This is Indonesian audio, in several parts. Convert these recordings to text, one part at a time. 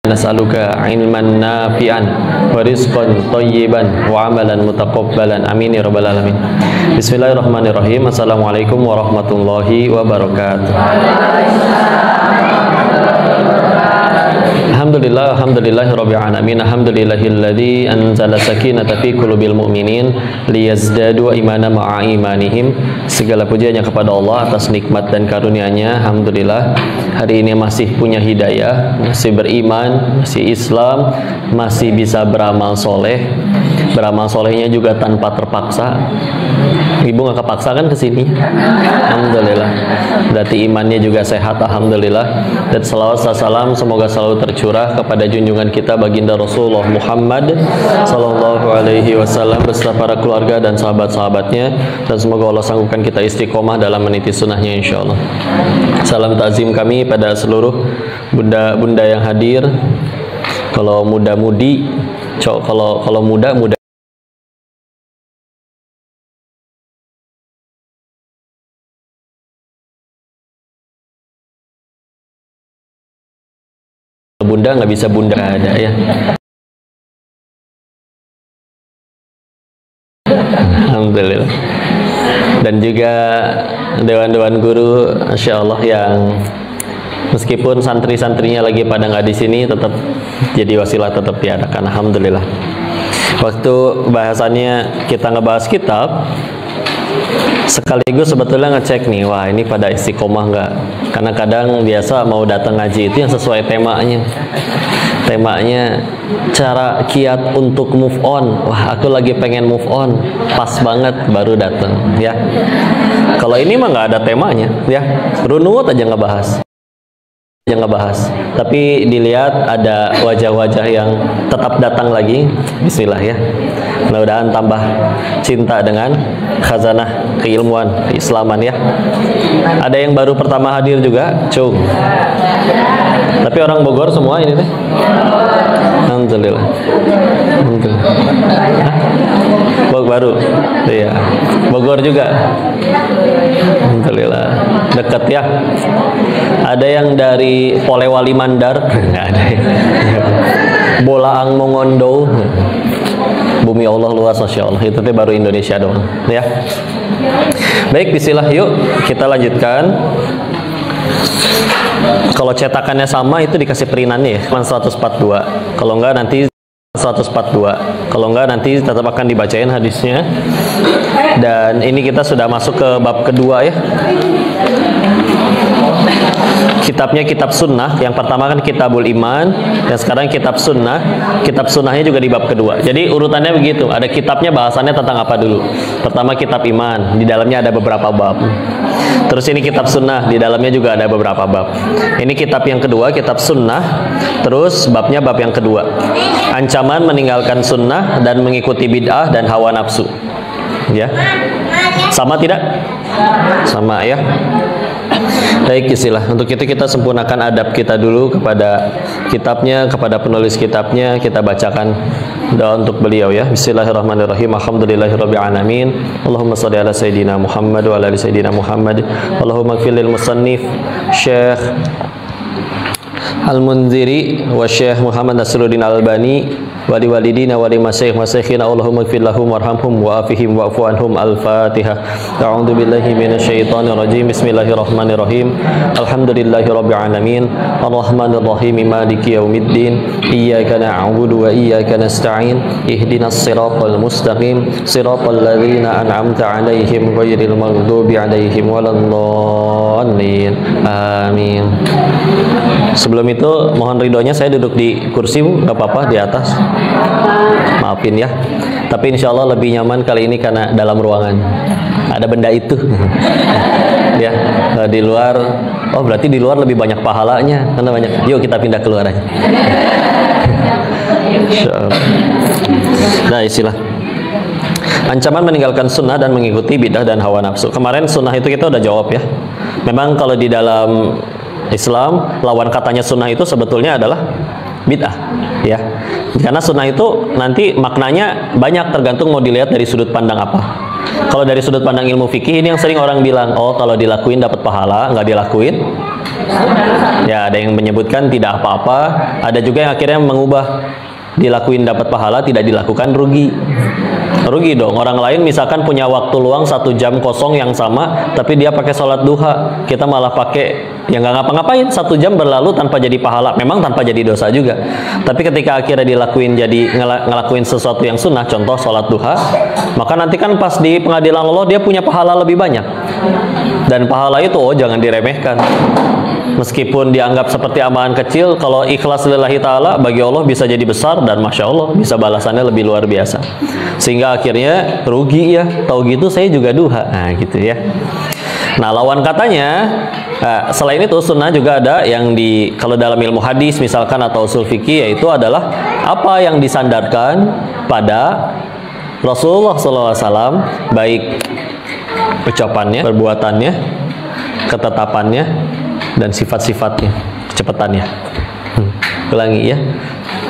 Nas'aluka ilman nafi'an wa rizqan thayyiban wa amalan mutaqabbalan amin ya rabbal alamin. Bismillahirrahmanirrahim. Assalamualaikum warahmatullahi wabarakatuh. Alhamdulillah, alhamdulillahirabbil alamin. Alhamdulillahilladzi anzala sakinata fi qulubil mu'minin liyazdadu imanan ma'a imanihim. Segala puji hanya kepada Allah atas nikmat dan karunia-Nya. Alhamdulillah, hari ini masih punya hidayah, masih beriman, masih Islam, masih bisa beramal soleh. Beramal solehnya juga tanpa terpaksa. Ibu nggak kepaksa kan kesini? Alhamdulillah. Berarti imannya juga sehat. Alhamdulillah. Dan salawat salam semoga selalu tercurah kepada junjungan kita baginda Rasulullah Muhammad Sallallahu Alaihi Wasallam beserta para keluarga dan sahabat-sahabatnya. Dan semoga Allah sanggupkan kita istiqomah dalam meniti sunnahnya insya Allah. Salam takzim kami pada seluruh bunda-bunda yang hadir. Kalau muda-mudi, kalau muda bunda nggak bisa bunda ada ya. Alhamdulillah. Dan juga dewan-dewan guru, Masya Allah, yang meskipun santri-santrinya lagi pada nggak di sini, tetap jadi wasilah tetap diadakan. Alhamdulillah. Waktu bahasannya kita ngebahas kitab, sekaligus sebetulnya ngecek nih, wah ini pada istiqomah nggak? Karena kadang biasa mau datang ngaji itu yang sesuai temanya. Temanya cara kiat untuk move on. Wah, aku lagi pengen move on. Pas banget baru datang, ya. Kalau ini mah nggak ada temanya, ya. Runut aja ngebahas. Tapi dilihat ada wajah-wajah yang tetap datang lagi. Bismillah ya. Mudah-mudahan tambah cinta dengan khazanah keilmuan keislaman ya. Ada yang baru pertama hadir juga, Cung. Tapi orang Bogor semua ini teh. Alhamdulillah. Baru. Iya. Bogor juga. Alhamdulillah. Dekat ya. Ada yang dari Polewali Mandar, nggak ada ya. Bolaang Mongondo. Bumi Allah luas, Masya Allah. Itu teh baru Indonesia doang ya. Baik, bismillah, yuk kita lanjutkan. Kalau cetakannya sama itu dikasih perinannya ya, 142. Kalau enggak nanti 142. Kalau enggak nanti tetap akan dibacain hadisnya. Dan ini kita sudah masuk ke bab kedua ya. Kitabnya kitab sunnah. Yang pertama kan kitabul iman, yang sekarang kitab sunnah. Kitab sunnahnya juga di bab kedua. Jadi urutannya begitu. Ada kitabnya, bahasannya tentang apa dulu. Pertama kitab iman, di dalamnya ada beberapa bab. Terus ini kitab sunnah, di dalamnya juga ada beberapa bab. Ini kitab yang kedua, kitab sunnah. Terus babnya bab yang kedua, ancaman meninggalkan sunnah dan mengikuti bid'ah dan hawa nafsu. Ya, sama tidak? Sama ya. Baik, istilah. Untuk itu kita sempurnakan adab kita dulu kepada kitabnya, kepada penulis kitabnya. Kita bacakan doa untuk beliau ya. Bismillahirrahmanirrahim. Alhamdulillahirabbil alamin. Allahumma shalli ala sayidina Muhammad wa ala ali sayidina Muhammad. Allahumma ighfir lil musannif Syekh Al-Munziri wa Syekh Muhammad Nasruddin Albani wali walidina wali masyayikhina. Allahumma ighfir lahum warhamhum wa afihim wa'fu anhum. Al-Fatihah. A'udzu billahi minasyaitonir rajim. Bismillahirrahmanirrahim. Alhamdulillahirabbil alamin. Arrahmanir rahim. Maliki yaumiddin. Iyyaka na'budu wa iyyaka nasta'in. Ihdinas siratal mustaqim. Siratal ladzina an'amta 'alaihim ghairil maghdubi 'alaihim waladdallin. Amin. Sebelum itu mohon ridhonya saya duduk di kursi, Bu, nggak apa-apa, di atas. Maafin ya. Tapi insya Allah lebih nyaman kali ini karena dalam ruangan ada benda itu. Ya, di luar. Oh, berarti di luar lebih banyak pahalanya karena banyak. Yuk kita pindah keluar aja. Nah, istilah ancaman meninggalkan sunnah dan mengikuti bidah dan hawa nafsu. Kemarin sunnah itu kita udah jawab ya. Memang kalau di dalam Islam lawan katanya sunnah itu sebetulnya adalah bid'ah ya. Karena sunnah itu nanti maknanya banyak, tergantung mau dilihat dari sudut pandang apa. Kalau dari sudut pandang ilmu fikih, ini yang sering orang bilang, oh kalau dilakuin dapat pahala, nggak dilakuin Ya, ada yang menyebutkan tidak apa-apa, ada juga yang akhirnya mengubah, dilakuin dapat pahala, tidak dilakukan rugi. Rugi dong. Orang lain misalkan punya waktu luang 1 jam kosong yang sama, tapi dia pakai sholat duha, kita malah pakai yang nggak ngapa-ngapain, 1 jam berlalu tanpa jadi pahala, memang tanpa jadi dosa juga. Tapi ketika akhirnya dilakuin jadi ngelakuin sesuatu yang sunnah, contoh sholat duha, maka nanti kan pas di pengadilan Allah dia punya pahala lebih banyak. Dan pahala itu jangan diremehkan. Meskipun dianggap seperti amalan kecil, kalau ikhlas lillahi ta'ala, bagi Allah bisa jadi besar, dan Masya Allah bisa balasannya lebih luar biasa. Sehingga akhirnya rugi ya, tahu gitu saya juga duha. Nah gitu ya. Nah lawan katanya, selain itu sunnah juga ada yang kalau dalam ilmu hadis misalkan atau usul fikih, yaitu adalah apa yang disandarkan pada Rasulullah SAW, baik ucapannya, perbuatannya, ketetapannya, dan sifat-sifatnya, kecepatannya. Ulangi ya.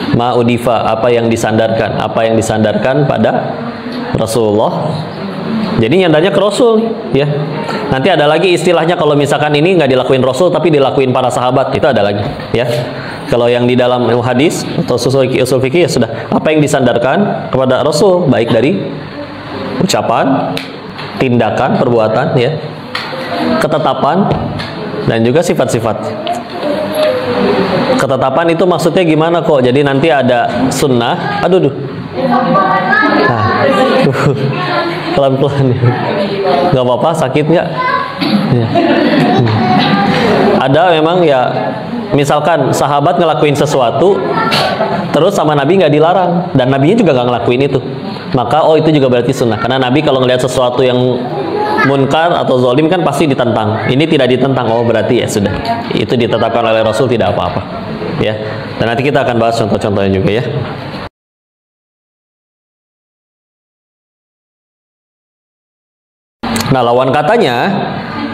Ma'udifa, apa yang disandarkan pada Rasulullah. Jadi nyandarnya ke Rasul ya. Nanti ada lagi istilahnya kalau misalkan ini nggak dilakuin Rasul tapi dilakuin para sahabat, itu ada lagi ya. Kalau yang di dalam hadis atau usul fikih ya sudah, apa yang disandarkan kepada Rasul, baik dari ucapan, tindakan, perbuatan ya, ketetapan, dan juga sifat-sifat. Ketetapan itu maksudnya gimana kok? Jadi nanti ada sunnah. Aduh. Nah, pelan-pelan. Gak apa-apa, sakit nggak? Ya. Ada memang ya, misalkan sahabat ngelakuin sesuatu, terus sama Nabi nggak dilarang, dan Nabinya juga nggak ngelakuin itu. Maka itu juga berarti sunnah. Karena Nabi kalau ngelihat sesuatu yang munkar atau zolim kan pasti ditentang. Ini tidak ditentang, berarti ya sudah, itu ditetapkan oleh Rasul, tidak apa-apa ya. Dan nanti kita akan bahas contoh-contohnya juga ya. Nah lawan katanya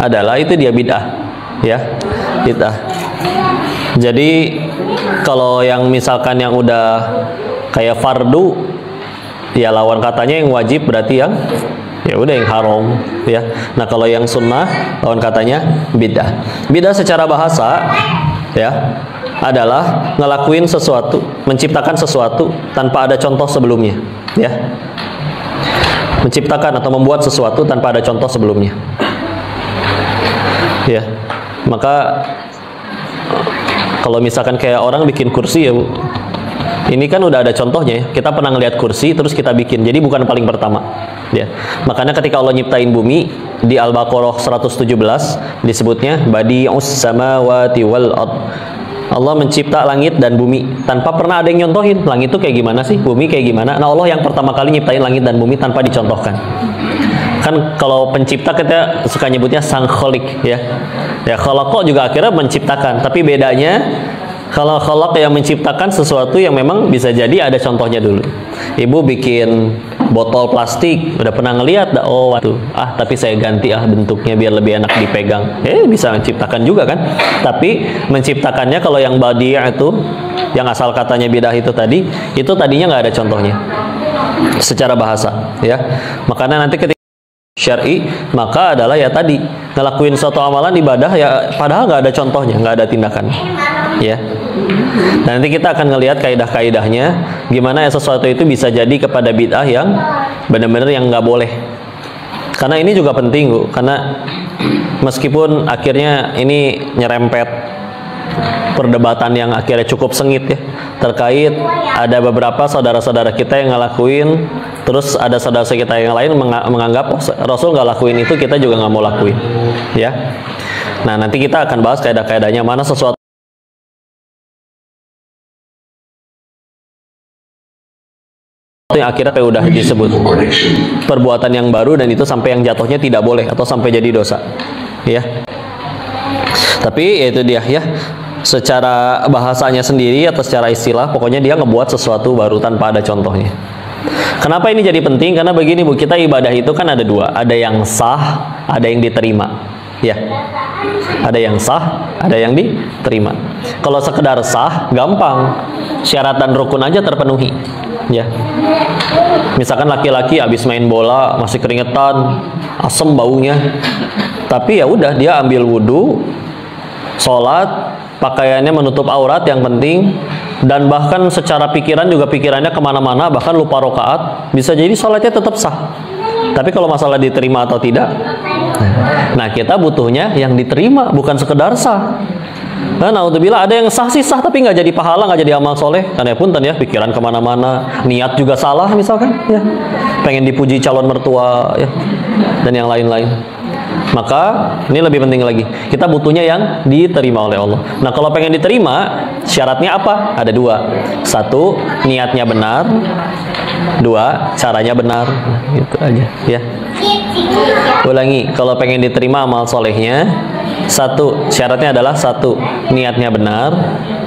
adalah itu dia bid'ah ya, bid'ah. Jadi kalau yang misalkan yang udah kayak fardu ya, lawan katanya yang wajib berarti yang ya udah yang haram ya. Nah kalau yang sunnah lawan katanya bid'ah. Bid'ah secara bahasa ya adalah ngelakuin sesuatu, menciptakan sesuatu tanpa ada contoh sebelumnya ya. Menciptakan atau membuat sesuatu tanpa ada contoh sebelumnya ya. Maka kalau misalkan kayak orang bikin kursi ya, ini kan udah ada contohnya ya. Kita pernah ngeliat kursi terus kita bikin, jadi bukan paling pertama ya. Makanya ketika Allah nyiptain bumi di Al-Baqarah 117 disebutnya badi'us samawati wal ard. Allah mencipta langit dan bumi tanpa pernah ada yang nyontohin. Langit itu kayak gimana sih, bumi kayak gimana. Nah Allah yang pertama kali nyiptain langit dan bumi tanpa dicontohkan. Kan kalau pencipta kita suka nyebutnya sang kholik ya. Ya khalaqah juga akhirnya menciptakan, tapi bedanya kalau khalaq yang menciptakan sesuatu yang memang bisa jadi ada contohnya dulu. Ibu bikin botol plastik, udah pernah ngelihat tapi saya ganti bentuknya biar lebih enak dipegang. Bisa menciptakan juga kan. Tapi menciptakannya kalau yang badi' itu, yang asal katanya bidah itu tadi, itu tadinya nggak ada contohnya secara bahasa ya. Makanya nanti ketika syar'i, maka adalah ya tadi ngelakuin suatu amalan ibadah ya padahal nggak ada contohnya, nggak ada tindakan ya. Dan nanti kita akan ngelihat kaidah-kaidahnya gimana ya sesuatu itu bisa jadi kepada bid'ah yang benar-benar yang nggak boleh. Karena ini juga penting Bu, karena meskipun akhirnya ini nyerempet perdebatan yang akhirnya cukup sengit ya, terkait ada beberapa saudara-saudara kita yang ngelakuin, terus ada saudara kita yang lain menganggap Rasul nggak lakuin itu, kita juga nggak mau lakuin ya. Nah nanti kita akan bahas kaidah-kaidahnya, mana sesuatu yang akhirnya udah disebut perbuatan yang baru, dan itu sampai yang jatuhnya tidak boleh atau sampai jadi dosa ya. Tapi itu dia ya, secara bahasanya sendiri atau secara istilah, pokoknya dia ngebuat sesuatu baru tanpa ada contohnya. Kenapa ini jadi penting? Karena begini Bu, kita ibadah itu kan ada dua, ada yang sah, ada yang diterima ya. Ada yang sah, ada yang diterima. Kalau sekedar sah gampang, syarat dan rukun aja terpenuhi ya. Misalkan laki-laki habis main bola masih keringetan, asem baunya, tapi ya udah dia ambil wudhu, sholat, pakaiannya menutup aurat yang penting, dan bahkan secara pikiran juga pikirannya kemana-mana, bahkan lupa rokaat, bisa jadi sholatnya tetap sah. Tapi kalau masalah diterima atau tidak, nah kita butuhnya yang diterima, bukan sekedar sah. Nah, naudzubillah, ada yang sah sih sah tapi nggak jadi pahala, nggak jadi amal soleh. Karena pun ya pikiran kemana-mana, niat juga salah misalkan, ya pengen dipuji calon mertua, ya dan yang lain-lain. Maka ini lebih penting lagi, kita butuhnya yang diterima oleh Allah. Nah kalau pengen diterima, syaratnya apa? Ada dua. Satu, niatnya benar. Dua, caranya benar. Gitu aja, ya. Ulangi, kalau pengen diterima amal solehnya, satu, syaratnya adalah satu, niatnya benar.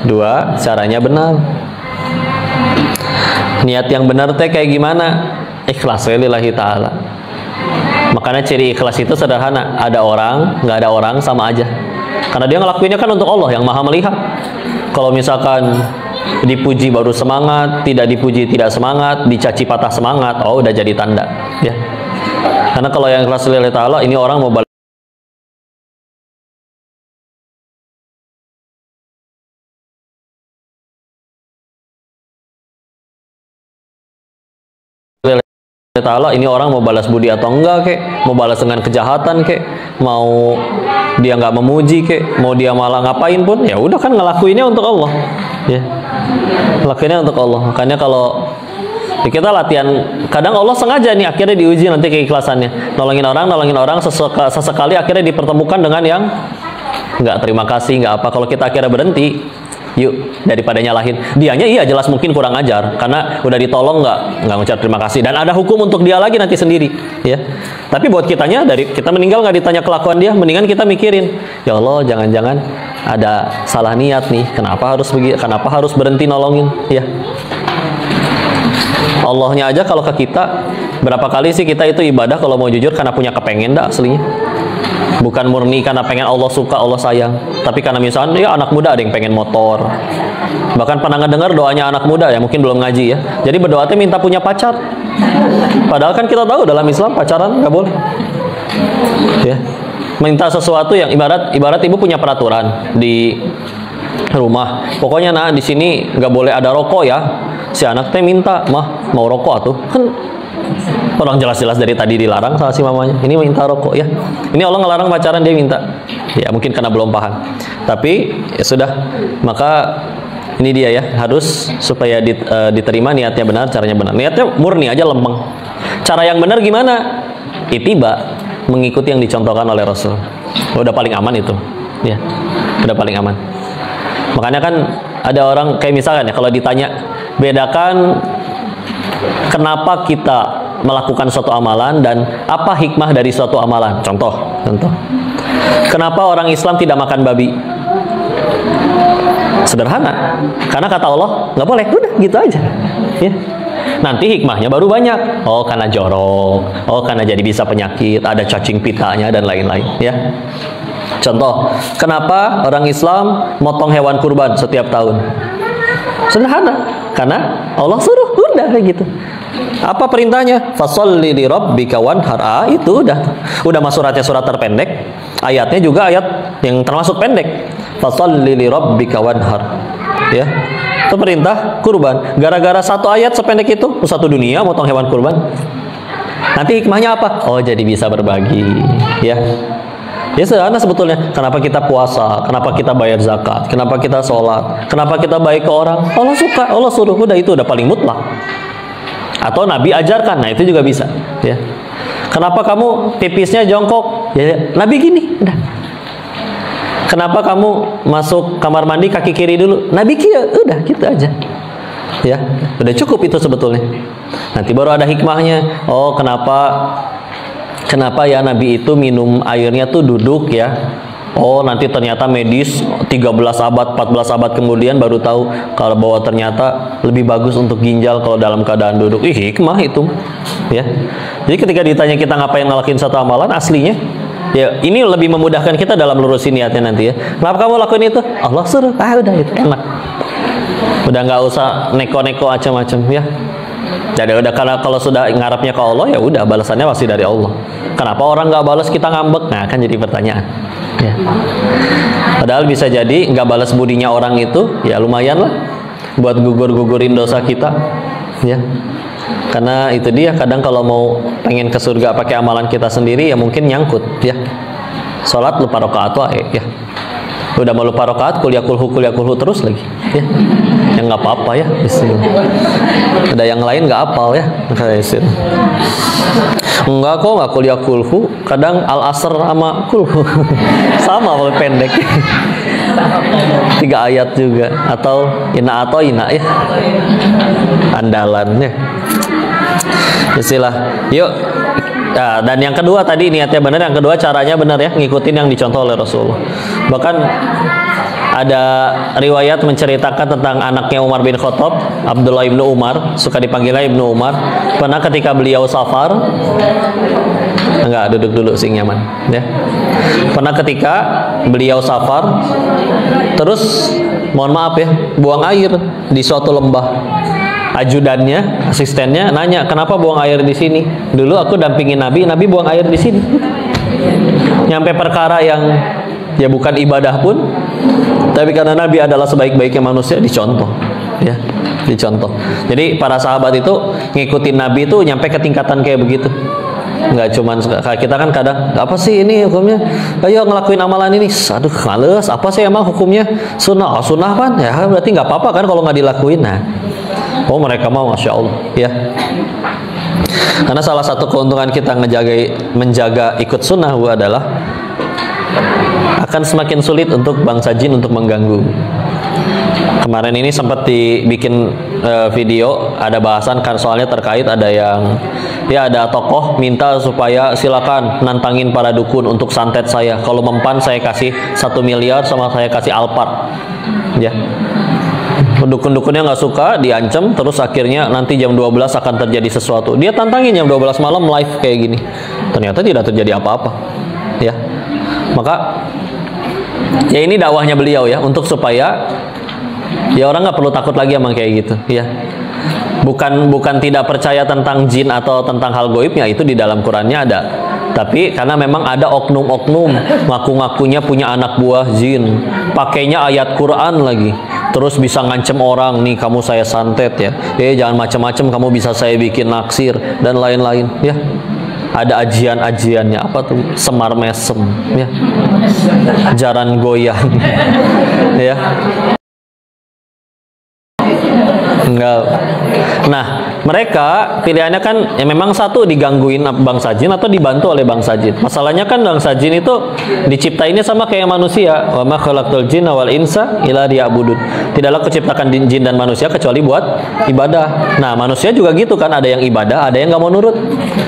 Dua, caranya benar. Niat yang benar teh kayak gimana? Ikhlas lillahi ta'ala. Makanya ciri ikhlas itu sederhana. Ada orang, nggak ada orang, sama aja. Karena dia ngelakuinnya kan untuk Allah yang maha melihat. Kalau misalkan dipuji baru semangat, tidak dipuji tidak semangat, dicaci patah semangat, oh udah jadi tanda, ya. Karena kalau yang ikhlas lillahi ta'ala, ini orang mau balik Ta'ala, ini orang mau balas budi atau enggak kek, mau balas dengan kejahatan kek, mau dia nggak memuji kek, mau dia malah ngapain pun, ya udah kan ngelakuinnya untuk Allah, ya, ngelakuinnya untuk Allah. Makanya kalau kita latihan, kadang Allah sengaja nih akhirnya diuji nanti keikhlasannya, nolongin orang sesekali akhirnya dipertemukan dengan yang nggak terima kasih, nggak apa. Kalau kita akhirnya berhenti, yuk, daripada nyalahin dianya, iya jelas mungkin kurang ajar karena udah ditolong nggak ngucap terima kasih, dan ada hukum untuk dia lagi nanti sendiri, ya. Tapi buat kitanya, dari kita meninggal nggak ditanya kelakuan dia, mendingan kita mikirin, ya Allah jangan-jangan ada salah niat nih, kenapa harus berhenti nolongin, ya. Allahnya aja kalau ke kita, berapa kali sih kita itu ibadah kalau mau jujur karena punya kepengen dah aslinya. Bukan murni karena pengen Allah suka, Allah sayang. Tapi karena misalnya ya anak muda ada yang pengen motor. Bahkan pernah ngedengar doanya anak muda ya, mungkin belum ngaji ya. Jadi berdoanya minta punya pacar. Padahal kan kita tahu dalam Islam pacaran nggak boleh. Ya. Minta sesuatu yang ibarat ibu punya peraturan di rumah. Pokoknya nah di sini nggak boleh ada rokok ya. Si anak teh minta, "Mah, mau rokok atuh." Kan orang jelas-jelas dari tadi dilarang sama si mamanya. Ini minta rokok ya. Ini Allah ngelarang pacaran, dia minta. Ya mungkin karena belum paham. Tapi ya sudah. Maka ini dia ya, harus supaya diterima niatnya benar, caranya benar. Niatnya murni aja lempeng. Cara yang benar gimana? Ittiba, mengikuti yang dicontohkan oleh Rasul. Udah paling aman itu. Ya. Udah paling aman. Makanya kan ada orang kayak misalkan ya, kalau ditanya, bedakan kenapa kita melakukan suatu amalan dan apa hikmah dari suatu amalan. Contoh. Kenapa orang Islam tidak makan babi? Sederhana. Karena kata Allah nggak boleh. Udah gitu aja. Ya. Nanti hikmahnya baru banyak. Oh karena jorok. Oh karena jadi bisa penyakit. Ada cacing pitanya dan lain-lain. Ya. Contoh. Kenapa orang Islam motong hewan kurban setiap tahun? Sederhana. Karena Allah suruh. Udah kayak gitu. Apa perintahnya? Fasholli li rabbika wanhar. Itu udah masuk surat terpendek. Ayatnya juga ayat yang termasuk pendek. Fasholli li rabbika wanhar. Ya. Itu perintah kurban. Gara-gara satu ayat sependek itu, satu dunia motong hewan kurban. Nanti hikmahnya apa? Oh, jadi bisa berbagi, ya. Ya sederhana sebetulnya. Kenapa kita puasa? Kenapa kita bayar zakat? Kenapa kita sholat? Kenapa kita baik ke orang? Allah suka, Allah suruh. Udah itu udah paling mutlak. Atau Nabi ajarkan, nah itu juga bisa. Ya. Kenapa kamu pipisnya jongkok? Ya, Nabi gini. Udah. Kenapa kamu masuk kamar mandi kaki kiri dulu? Nabi kiri. Udah gitu aja. Ya, udah cukup itu sebetulnya. Nanti baru ada hikmahnya. Oh, kenapa ya Nabi itu minum airnya tuh duduk ya? Oh, nanti ternyata medis 13 abad, 14 abad kemudian baru tahu kalau bahwa ternyata lebih bagus untuk ginjal kalau dalam keadaan duduk. Hikmah itu. Ya. Jadi ketika ditanya kita ngapain ngelakuin satu amalan, aslinya ya ini lebih memudahkan kita dalam lurusin niatnya nanti ya. Kenapa kamu lakuin itu? Allah suruh. Udah itu enak. Udah nggak usah neko-neko macam-macam ya. Jadi udah, karena kalau sudah ngarapnya ke Allah ya udah balasannya pasti dari Allah. Kenapa orang nggak balas kita ngambek? Nah kan jadi pertanyaan. Ya. Padahal bisa jadi nggak balas budinya orang itu, ya lumayan lah buat gugur-gugurin dosa kita, ya. Karena itu dia, kadang kalau mau pengen ke surga pakai amalan kita sendiri, ya mungkin nyangkut, ya. Sholat lupa rakaat wae, ya. Udah mau lupa rakaat, kuliah kulhu terus lagi, ya. Yang nggak apa-apa ya, bismillah. Ada yang lain nggak apal ya, enggak kok, nggak kuliah kulhu. Kadang al asr sama kulhu sama, paling pendek. 3 ayat juga, atau ina ya, andalannya. Istilah. Yuk. Nah, dan yang kedua tadi niatnya benar, yang kedua caranya benar ya, ngikutin yang dicontoh oleh Rasulullah. Bahkan ada riwayat menceritakan tentang anaknya Umar bin Khattab, Abdullah ibnu Umar, suka dipanggilnya Ibnu Umar. Pernah ketika beliau safar, enggak, duduk dulu sing nyaman, ya. Pernah ketika beliau safar, terus mohon maaf ya, buang air di suatu lembah. Ajudannya, asistennya nanya, kenapa buang air di sini? Dulu aku dampingin Nabi buang air di sini. Nyampe perkara yang ya bukan ibadah pun, tapi karena Nabi adalah sebaik-baiknya manusia, dicontoh, ya, dicontoh. Jadi para sahabat itu ngikutin Nabi itu nyampe ke tingkatan kayak begitu. Nggak cuman kita kan kadang, apa sih ini hukumnya? Ayo ngelakuin amalan ini, aduh males. Apa sih emang hukumnya? Sunnah, sunnah kan? Ya berarti nggak apa-apa kan kalau nggak dilakuin. Nah, oh mereka mau, masya Allah, ya. Karena salah satu keuntungan kita menjaga ikut sunnah adalah akan semakin sulit untuk bangsa jin untuk mengganggu. Kemarin ini sempat dibikin video, ada bahasan kan, soalnya terkait ada yang, ya ada tokoh minta supaya silakan nantangin para dukun untuk santet saya. Kalau mempan saya kasih 1 miliar sama saya kasih Alphard, ya. Dukun-dukunnya nggak suka, diancam, terus akhirnya nanti jam 12 akan terjadi sesuatu. Dia tantangin jam 12 malam live kayak gini. Ternyata tidak terjadi apa-apa, ya. Maka ya ini dakwahnya beliau ya, untuk supaya ya orang nggak perlu takut lagi sama kayak gitu, ya. Bukan tidak percaya tentang jin atau tentang hal goibnya, itu di dalam Qurannya ada. Tapi karena memang ada oknum-oknum ngaku-ngakunya punya anak buah jin, pakainya ayat Quran lagi, terus bisa ngancem orang, nih kamu saya santet ya, jangan macam-macam, kamu bisa saya bikin naksir dan lain-lain, ya. Ada ajian-ajiannya, apa tuh, semar mesem, ya, jaran goyang, ya. Enggak. Nah, mereka pilihannya kan ya memang satu, digangguin bangsa jin atau dibantu oleh bangsa jin. Masalahnya kan bangsa jin itu diciptainnya sama kayak manusia. Wa ma khalaqtul jinna wal insa illa liya'budun. Tidaklah kuciptakan jin dan manusia kecuali buat ibadah. Nah, manusia juga gitu kan, ada yang ibadah, ada yang nggak mau nurut.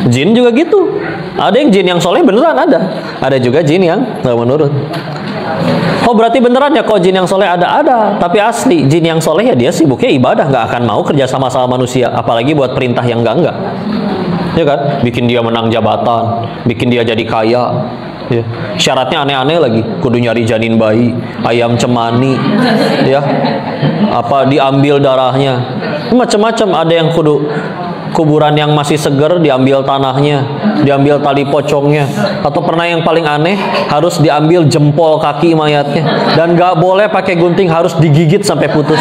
Jin juga gitu. Ada yang jin yang soleh beneran ada. Ada juga jin yang nggak mau nurut. Oh berarti beneran ya kok jin yang soleh ada? Ada, tapi asli jin yang soleh ya dia sibuknya ibadah, nggak akan mau kerja sama manusia, apalagi buat perintah yang enggak, ya kan? Bikin dia menang jabatan, bikin dia jadi kaya, ya. Syaratnya aneh-aneh lagi, kudu nyari janin bayi, ayam cemani, ya, apa diambil darahnya, macam-macam. Ada yang kudu kuburan yang masih seger diambil tanahnya, diambil tali pocongnya, atau pernah yang paling aneh harus diambil jempol kaki mayatnya, dan nggak boleh pakai gunting, harus digigit sampai putus.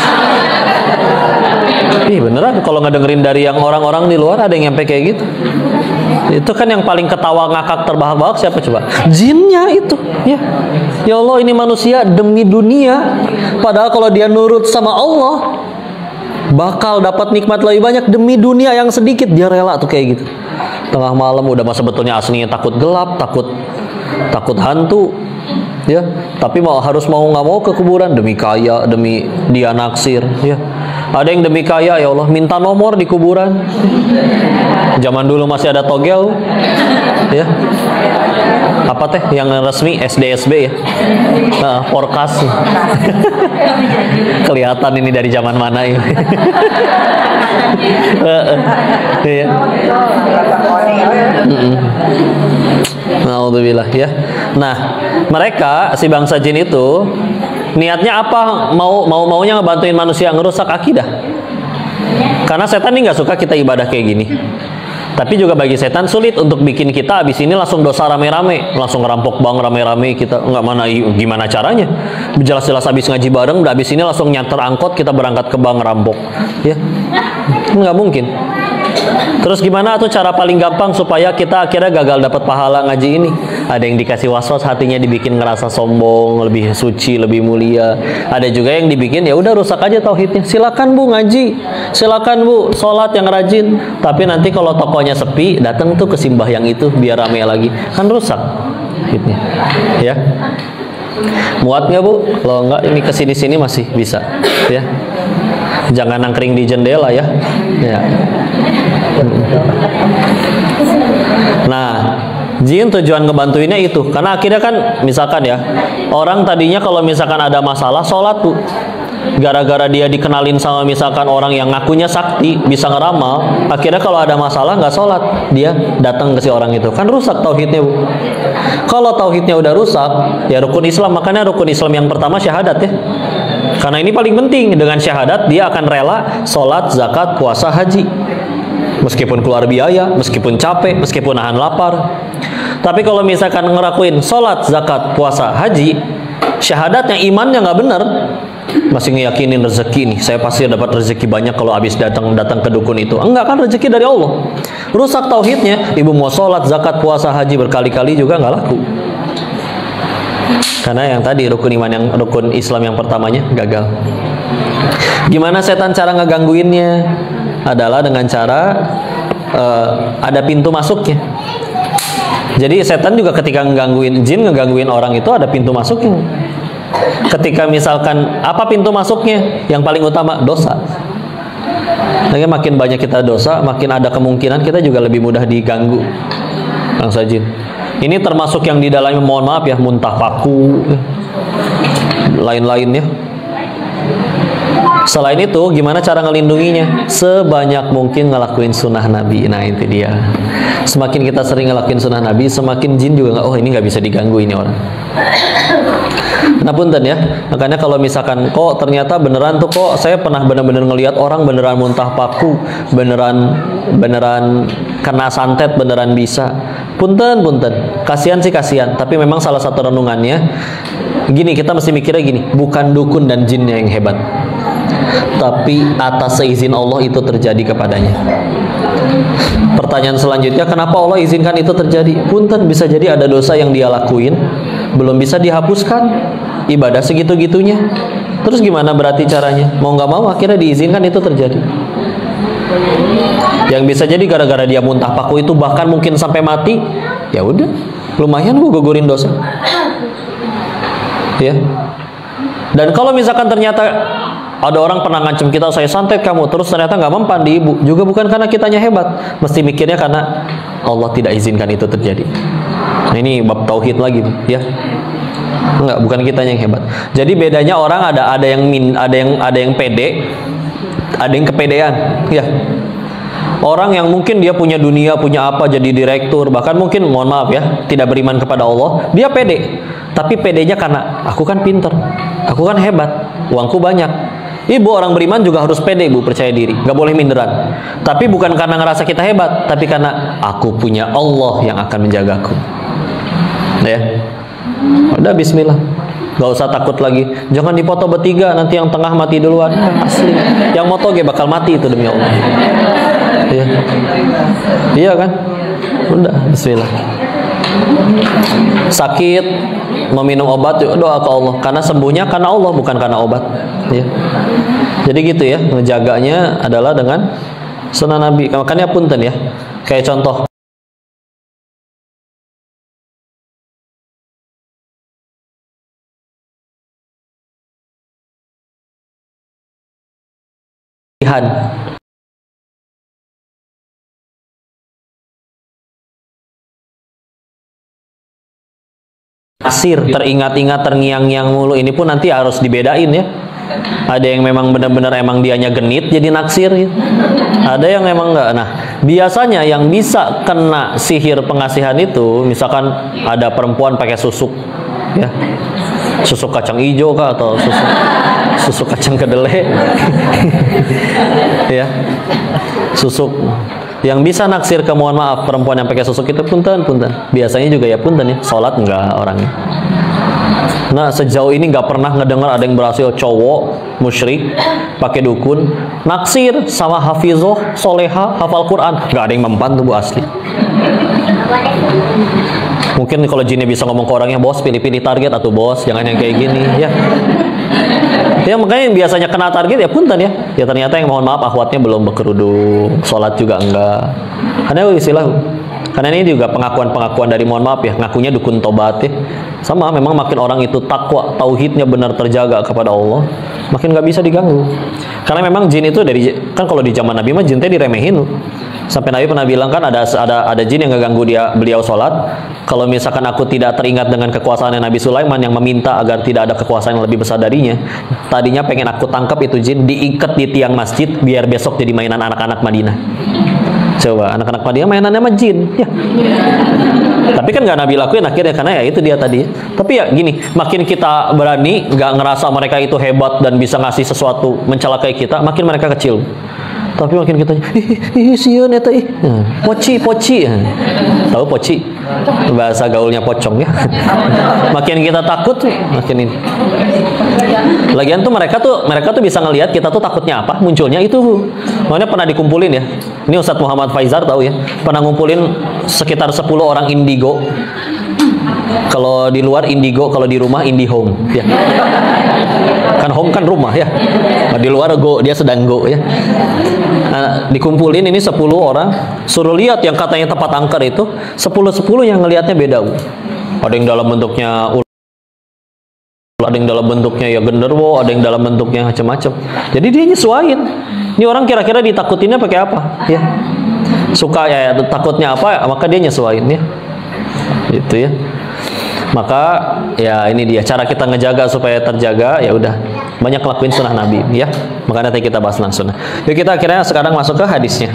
Ih beneran, kalau ngedengerin dari yang orang-orang di luar ada yang nyampe kayak gitu. Itu kan yang paling ketawa ngakak terbahak-bahak siapa coba? Jinnya itu, ya. Ya Allah, ini manusia demi dunia, padahal kalau dia nurut sama Allah bakal dapat nikmat lebih banyak. Demi dunia yang sedikit dia rela tuh kayak gitu. Tengah malam udah masa sebetulnya aslinya takut gelap, takut hantu, ya. Tapi harus mau nggak mau ke kuburan demi kaya, demi dia naksir, ya. Ada yang demi kaya, ya Allah, minta nomor di kuburan. Zaman dulu masih ada togel, ya. Apa teh yang resmi SDSB ya? Nah, Porkas. Kelihatan ini dari zaman mana ini. Iya. Alhamdulillah ya. Nah, mereka si bangsa jin itu niatnya apa? Maunya ngebantuin manusia ngerusak akidah. Karena setan ini nggak suka kita ibadah kayak gini. Tapi juga bagi setan sulit untuk bikin kita habis ini langsung dosa rame-rame, langsung ngerampok bank rame-rame, kita nggak mana gimana caranya. Jelas-jelas habis ngaji bareng, udah habis ini langsung nyanter angkot kita berangkat ke bank ngerampok, ya nggak mungkin. Terus gimana tuh cara paling gampang supaya kita akhirnya gagal dapat pahala ngaji ini? Ada yang dikasih waswas, hatinya dibikin ngerasa sombong, lebih suci, lebih mulia. Ada juga yang dibikin ya udah rusak aja tauhidnya. Silakan Bu ngaji, silakan Bu sholat yang rajin. Tapi nanti kalau tokonya sepi, datang tuh ke simbah yang itu biar rame lagi, kan rusak tauhidnya. Ya. Muat nggak Bu? Kalau nggak ini kesini-sini masih bisa, ya. Jangan nangkring di jendela ya. Ya. Nah, jin tujuan ngebantuinnya itu, karena akhirnya kan misalkan ya, orang tadinya kalau misalkan ada masalah sholat tuh, gara-gara dia dikenalin sama misalkan orang yang ngakunya sakti, bisa ngeramal, akhirnya kalau ada masalah nggak sholat, dia datang ke si orang itu, kan rusak tauhidnya Bu. Kalau tauhidnya udah rusak, ya rukun Islam, makanya rukun Islam yang pertama syahadat ya. Karena ini paling penting, dengan syahadat dia akan rela sholat, zakat, puasa, haji. Meskipun keluar biaya, meskipun capek, meskipun nahan lapar. Tapi kalau misalkan ngerakuin sholat, zakat, puasa, haji, syahadatnya imannya nggak benar, masih ngeyakinin rezeki nih, saya pasti dapat rezeki banyak kalau habis datang ke dukun itu. Enggak, kan rezeki dari Allah. Rusak tauhidnya, ibu mau sholat, zakat, puasa, haji berkali-kali juga nggak laku. Karena yang tadi rukun Islam yang pertamanya gagal. Gimana setan cara ngegangguinnya? Adalah dengan cara ada pintu masuknya. Jadi setan juga ketika ngegangguin orang itu ada pintu masuknya. Ketika misalkan apa pintu masuknya? Yang paling utama dosa. Jadi makin banyak kita dosa, makin ada kemungkinan kita juga lebih mudah diganggu bangsa jin. Ini termasuk yang di dalamnya, mohon maaf ya, muntah paku, lain-lainnya. Selain itu, gimana cara ngelindunginya? Sebanyak mungkin ngelakuin sunnah Nabi. Nah itu dia. Semakin kita sering ngelakuin sunnah Nabi, semakin jin juga oh ini nggak bisa diganggu ini orang. Nah punten ya. Makanya kalau misalkan kok ternyata beneran tuh, kok saya pernah bener-bener ngelihat orang beneran muntah paku, beneran kena santet, beneran bisa. Punten, kasihan sih kasihan. Tapi memang salah satu renungannya gini, kita mesti mikirnya gini, bukan dukun dan jinnya yang hebat, tapi atas seizin Allah itu terjadi kepadanya. Pertanyaan selanjutnya, kenapa Allah izinkan itu terjadi? Punten, bisa jadi ada dosa yang dia lakuin belum bisa dihapuskan, ibadah segitu-gitunya. Terus gimana berarti caranya? Mau nggak mau akhirnya diizinkan itu terjadi. Yang bisa jadi gara-gara dia muntah paku itu bahkan mungkin sampai mati, ya udah, lumayan gua gugurin dosa. Ya. Dan kalau misalkan ternyata ada orang pernah ngancem kita, saya santet kamu, terus ternyata nggak mempan di ibu, juga bukan karena kitanya hebat, mesti mikirnya karena Allah tidak izinkan itu terjadi. Nah, ini bab tauhid lagi, ya. Enggak, bukan kitanya yang hebat. Jadi bedanya orang ada yang pede, ada yang kepedean, ya. Orang yang mungkin dia punya dunia, punya apa, jadi direktur, bahkan mungkin, mohon maaf ya, tidak beriman kepada Allah, dia pede. Tapi pedenya karena aku kan pinter, aku kan hebat, uangku banyak. Ibu orang beriman juga harus pede, ibu percaya diri, nggak boleh minderan. Tapi bukan karena ngerasa kita hebat, tapi karena aku punya Allah yang akan menjagaku. Ya, udah Bismillah, nggak usah takut lagi. Jangan dipoto bertiga, nanti yang tengah mati duluan. Asli, yang motoge bakal mati itu demi Allah. Ya, iya kan? Udah Bismillah. Sakit, meminum obat, doa ke Allah, karena sembuhnya karena Allah, bukan karena obat, ya. Jadi gitu ya, ngejaganya adalah dengan sunnah Nabi. Makanya punten ya, kayak contoh naksir, teringat-ingat, terngiang-ngiang mulu, ini pun nanti harus dibedain ya. Ada yang memang benar-benar emang dianya genit jadi naksir ya. Ada yang memang enggak. Nah, biasanya yang bisa kena sihir pengasihan itu, misalkan ada perempuan pakai susuk ya, susuk kacang hijau kah, atau susuk kacang kedelai ya, susuk Yang bisa naksir ke, mohon maaf, perempuan yang pakai susuk itu punten. Biasanya juga ya punten ya, sholat enggak orangnya. Nah, sejauh ini nggak pernah ngedengar ada yang berhasil cowok musyrik pakai dukun naksir sama hafizoh soleha hafal Quran. Nggak ada yang mempan tuh, Bu, asli. Mungkin kalau jinnya bisa ngomong ke orangnya, bos pilih-pilih target atau bos, jangan yang kayak gini ya. Ya makanya yang biasanya kena target ya punten ya. Ya ternyata yang mohon maaf akhwatnya belum berkerudung, sholat juga enggak. Karena ini juga pengakuan dari mohon maaf ya, ngakunya dukun tobat ya. Sama, memang makin orang itu takwa, tauhidnya benar terjaga kepada Allah, makin nggak bisa diganggu. Karena memang jin itu kan kalau di zaman Nabi mah jin teh diremehin loh. Sampai Nabi pernah bilang kan ada jin yang nggak ganggu beliau sholat. Kalau misalkan aku tidak teringat dengan kekuasaan Nabi Sulaiman yang meminta agar tidak ada kekuasaan yang lebih besar darinya, tadinya pengen aku tangkap itu jin, diikat di tiang masjid biar besok jadi mainan anak-anak Madinah. Coba anak-anak Madinah mainannya sama jin ya. Tapi kan nggak Nabi lakuin akhirnya, karena ya itu dia tadi. Tapi ya gini, makin kita berani nggak ngerasa mereka itu hebat dan bisa ngasih sesuatu mencelakai kita, makin mereka kecil. Tapi makin kita sieun eta poci. Tahu poci? Bahasa gaulnya pocong ya. Makin kita takut, makin ini. Lagian tuh mereka tuh bisa ngelihat kita tuh takutnya apa, munculnya itu. Makanya pernah dikumpulin ya. Ini Ustadz Muhammad Faizar tahu ya. Pernah ngumpulin sekitar 10 orang indigo. Kalau di luar indigo, kalau di rumah indihome ya. Kan home kan rumah ya. Di luar go, dia sedang go ya. Nah, dikumpulin ini 10 orang, suruh lihat yang katanya tempat angker itu, 10 yang ngelihatnya beda. Ada yang dalam bentuknya ada yang dalam bentuknya ya genderwo, ada yang dalam bentuknya macam-macam. Jadi dia nyesuaiin. Ini orang kira-kira ditakutinnya pakai apa? Ya. Suka ya takutnya apa, maka dia nyesuaiin ya. Gitu ya. Maka ya ini dia cara kita ngejaga supaya terjaga, ya udah banyak lakuin sunnah Nabi ya. Makanya nanti kita bahas tentang sunnah. Yuk kita akhirnya sekarang masuk ke hadisnya.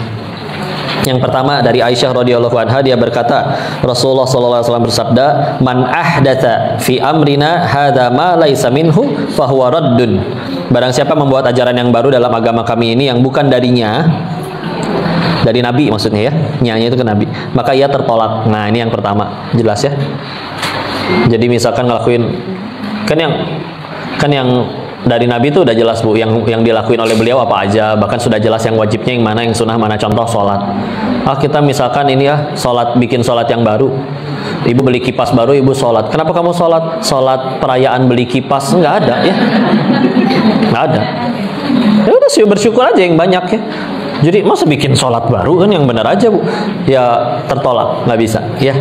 Yang pertama dari Aisyah radhiyallahu anha, dia berkata, Rasulullah sallallahu alaihi wasallam bersabda, "Man ahdatsa fi amrina hadza ma laisa minhu fahuwa raddun." Barang siapa membuat ajaran yang baru dalam agama kami ini yang bukan darinya, dari Nabi maksudnya ya, nyanya itu ke Nabi, maka ia tertolak. Nah, ini yang pertama, jelas ya. Jadi misalkan ngelakuin kan yang dari Nabi itu udah jelas Bu, yang dilakuin oleh beliau apa aja, bahkan sudah jelas yang wajibnya yang mana, yang sunnah mana. Contoh sholat. Kita misalkan ini ya, bikin sholat yang baru. Ibu beli kipas baru, ibu sholat. Kenapa kamu sholat? Sholat perayaan beli kipas? Nggak ada ya, nggak ada. Ya udah sih, bersyukur aja yang banyak ya. Jadi masa bikin sholat baru kan yang benar aja Bu? Ya tertolak, nggak bisa ya.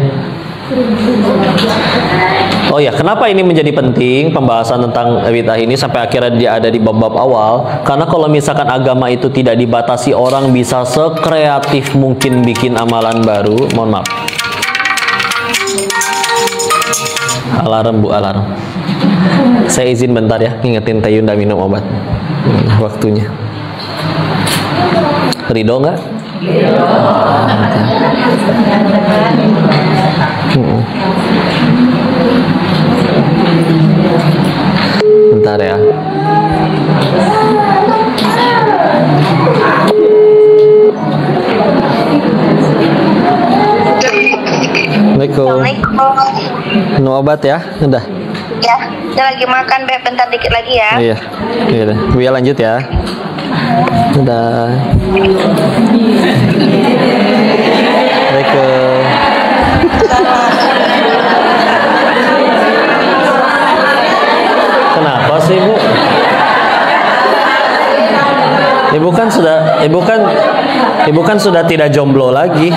Oh ya, kenapa ini menjadi penting pembahasan tentang bid'ah ini sampai akhirnya dia ada di bab-bab awal? Karena kalau misalkan agama itu tidak dibatasi, orang bisa sekreatif mungkin bikin amalan baru. Mohon maaf. Alarm Bu, alarm. Saya izin bentar ya, ngingetin Teh Yunda minum obat. Waktunya. Ridho nggak? Bentar ya. Assalamualaikum. Minum obat ya, udah. Ya, udah lagi makan, Beb. Bentar dikit lagi ya. Iya, iya. Biar lanjut ya. Udah. Assalamualaikum. Kenapa sih Bu? Ibu kan sudah tidak jomblo lagi.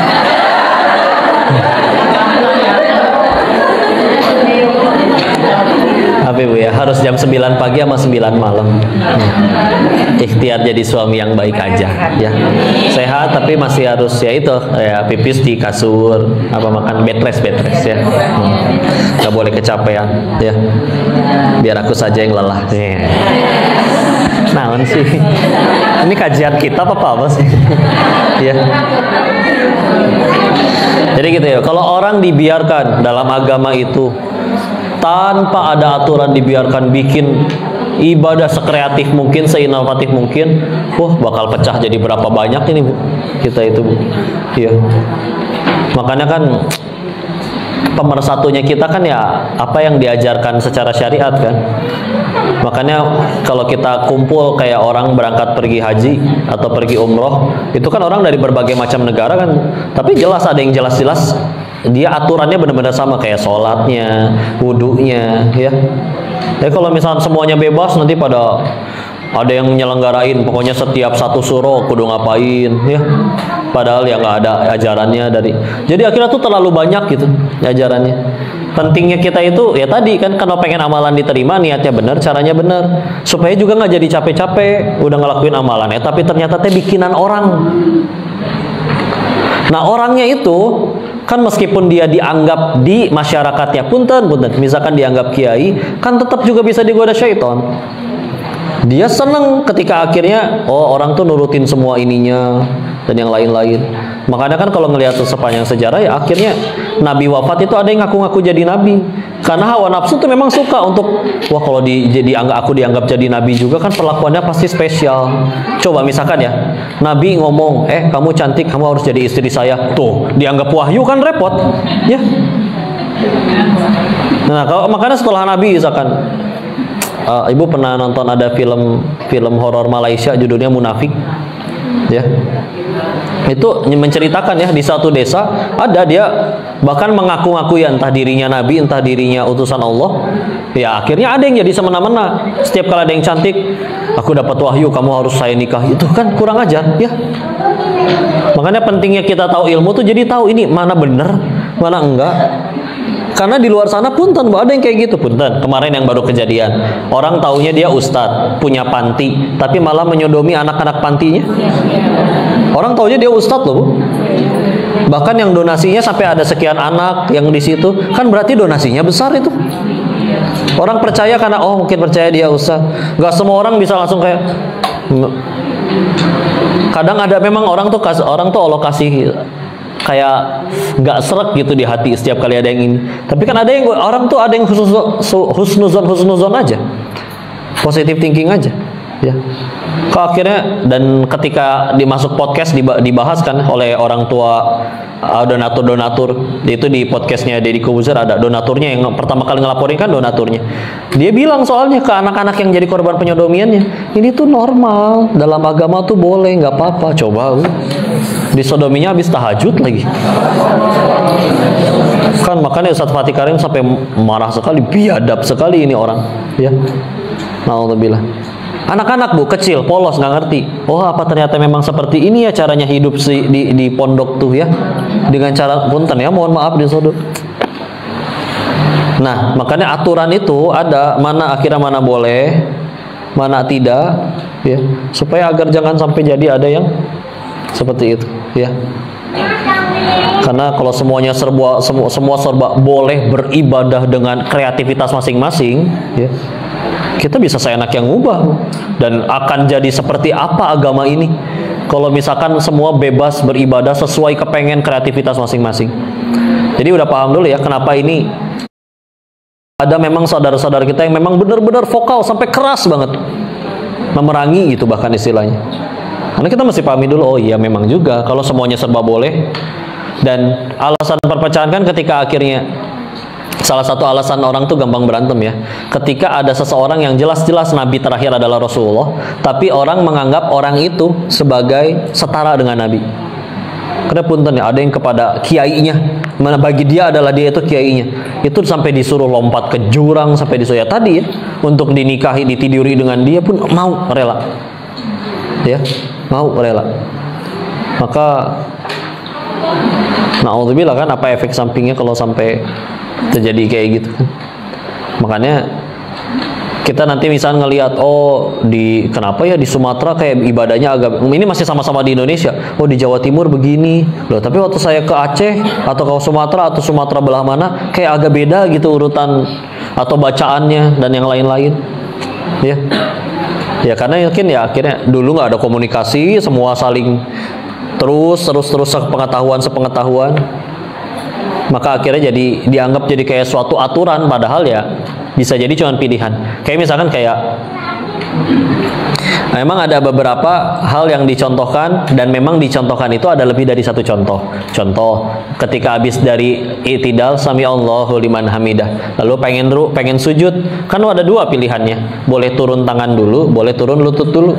Apa Bu ya, harus jam 9 pagi sama 9 malam. Ikhtiar jadi suami yang baik aja ya. Sehat tapi masih harus ya itu ya, pipis di kasur, apa makan bed rest ya. Gak boleh kecapean ya. Biar aku saja yang lelah. Naon sih? Ini kajian kita apa sih? Ya. Jadi gitu ya. Kalau orang dibiarkan dalam agama itu tanpa ada aturan, dibiarkan bikin ibadah sekreatif mungkin, seinovatif mungkin, bakal pecah jadi berapa banyak ini Bu kita itu Bu. Iya. Makanya kan pemersatunya kita kan ya apa yang diajarkan secara syariat kan. Makanya kalau kita kumpul kayak orang berangkat pergi haji atau pergi umroh, itu kan orang dari berbagai macam negara kan, tapi jelas ada yang jelas-jelas dia aturannya benar-benar sama kayak sholatnya, wudunya, ya. Jadi kalau misalnya semuanya bebas nanti pada ada yang menyelenggarain, pokoknya setiap satu suro kudu ngapain, ya. Padahal ya nggak ada ajarannya dari. Jadi akhirnya tuh terlalu banyak gitu ajarannya. Pentingnya kita itu ya tadi kan kalau pengen amalan diterima niatnya benar, caranya benar, supaya juga nggak jadi capek-capek udah ngelakuin amalannya, tapi ternyata teh bikinan orang. Nah orangnya itu kan meskipun dia dianggap di masyarakatnya punten, misalkan dianggap kiai, kan tetap juga bisa digoda syaitan. Dia seneng ketika akhirnya orang tuh nurutin semua ininya dan yang lain-lain. Makanya kan kalau ngelihat sepanjang sejarah ya akhirnya Nabi wafat itu ada yang ngaku-ngaku jadi Nabi. Karena hawa nafsu tuh memang suka untuk kalau aku dianggap jadi Nabi juga kan perlakuannya pasti spesial. Coba misalkan ya Nabi ngomong, kamu cantik, kamu harus jadi istri saya. Tuh dianggap wahyu kan repot, ya. Nah makanya setelah Nabi misalkan Ibu pernah nonton ada film horor Malaysia judulnya Munafik, ya. Itu menceritakan ya di satu desa ada dia bahkan mengaku-ngaku ya entah dirinya nabi, entah dirinya utusan Allah. Ya akhirnya ada yang jadi semena-mena. Setiap kali ada yang cantik, aku dapat wahyu kamu harus saya nikahi. Itu kan kurang ajar, ya. Makanya pentingnya kita tahu ilmu tuh jadi tahu ini mana benar, mana enggak. Karena di luar sana punten, ada yang kayak gitu punten. Kemarin yang baru kejadian, orang taunya dia ustadz, punya panti, tapi malah menyodomi anak-anak pantinya. Orang taunya dia ustadz loh, Bu. Bahkan yang donasinya sampai ada sekian anak yang di situ, kan berarti donasinya besar itu. Orang percaya karena mungkin percaya dia ustadz. Gak semua orang bisa langsung kayak. Kadang ada memang orang tuh Allah kasih kayak nggak seret gitu di hati setiap kali ada yang ini. Tapi kan ada yang orang tuh ada yang husnuzon aja, positive thinking aja, ya. Kok akhirnya dan ketika dimasuk podcast dibahas kan oleh orang tua donatur itu di podcastnya Deddy Kobuzer ada donaturnya yang pertama kali ngelaporin kan donaturnya. Dia bilang soalnya ke anak-anak yang jadi korban penyodomiannya, ini tuh normal dalam agama tuh boleh, nggak apa-apa. Coba disodominya habis tahajud lagi kan. Makanya Ustaz Fatih Karim sampai marah sekali, biadab sekali ini orang, ya. Alhamdulillah. Anak-anak Bu kecil polos nggak ngerti, apa ternyata memang seperti ini ya caranya hidup di pondok tuh, ya, dengan cara punten ya, mohon maaf disodok. Nah makanya aturan itu ada mana akhirnya mana boleh mana tidak, ya, supaya agar jangan sampai jadi ada yang seperti itu, ya. Karena kalau semuanya semua serba boleh beribadah dengan kreativitas masing-masing, ya, kita bisa seenak yang ngubah. Dan akan jadi seperti apa agama ini kalau misalkan semua bebas beribadah sesuai kepengen kreativitas masing-masing. Jadi udah paham dulu ya kenapa ini ada memang saudara-saudara kita yang memang benar-benar vokal sampai keras banget memerangi gitu bahkan istilahnya. Karena kita mesti pahami dulu, iya memang juga kalau semuanya serba boleh. Dan alasan perpecahan kan ketika akhirnya salah satu alasan orang tuh gampang berantem ya, ketika ada seseorang yang jelas-jelas nabi terakhir adalah Rasulullah, tapi orang menganggap orang itu sebagai setara dengan nabi. Karena punten ya, ada yang kepada kiainya, mana bagi dia adalah dia itu kiainya, itu sampai disuruh lompat ke jurang, sampai disuruh ya tadi ya, untuk dinikahi, ditiduri dengan dia pun mau rela, ya, mau rela. Maka na'udzubillah kan apa efek sampingnya kalau sampai terjadi kayak gitu. Makanya kita nanti misal ngelihat kenapa ya di Sumatera kayak ibadahnya agak, ini masih sama-sama di Indonesia, di Jawa Timur begini loh, tapi waktu saya ke Aceh atau ke Sumatera atau Sumatera belah mana kayak agak beda gitu urutan atau bacaannya dan yang lain-lain, ya. Ya karena mungkin ya akhirnya dulu nggak ada komunikasi, semua saling terus sepengetahuan, maka akhirnya jadi dianggap jadi kayak suatu aturan, padahal ya bisa jadi cuma pilihan. Kayak misalkan kayak Nah, memang ada beberapa hal yang dicontohkan, dan memang dicontohkan itu ada lebih dari satu contoh. Contoh, ketika habis dari i'tidal, sami Allahu liman hamidah, lalu pengen sujud, kan ada dua pilihannya. Boleh turun tangan dulu, boleh turun lutut dulu.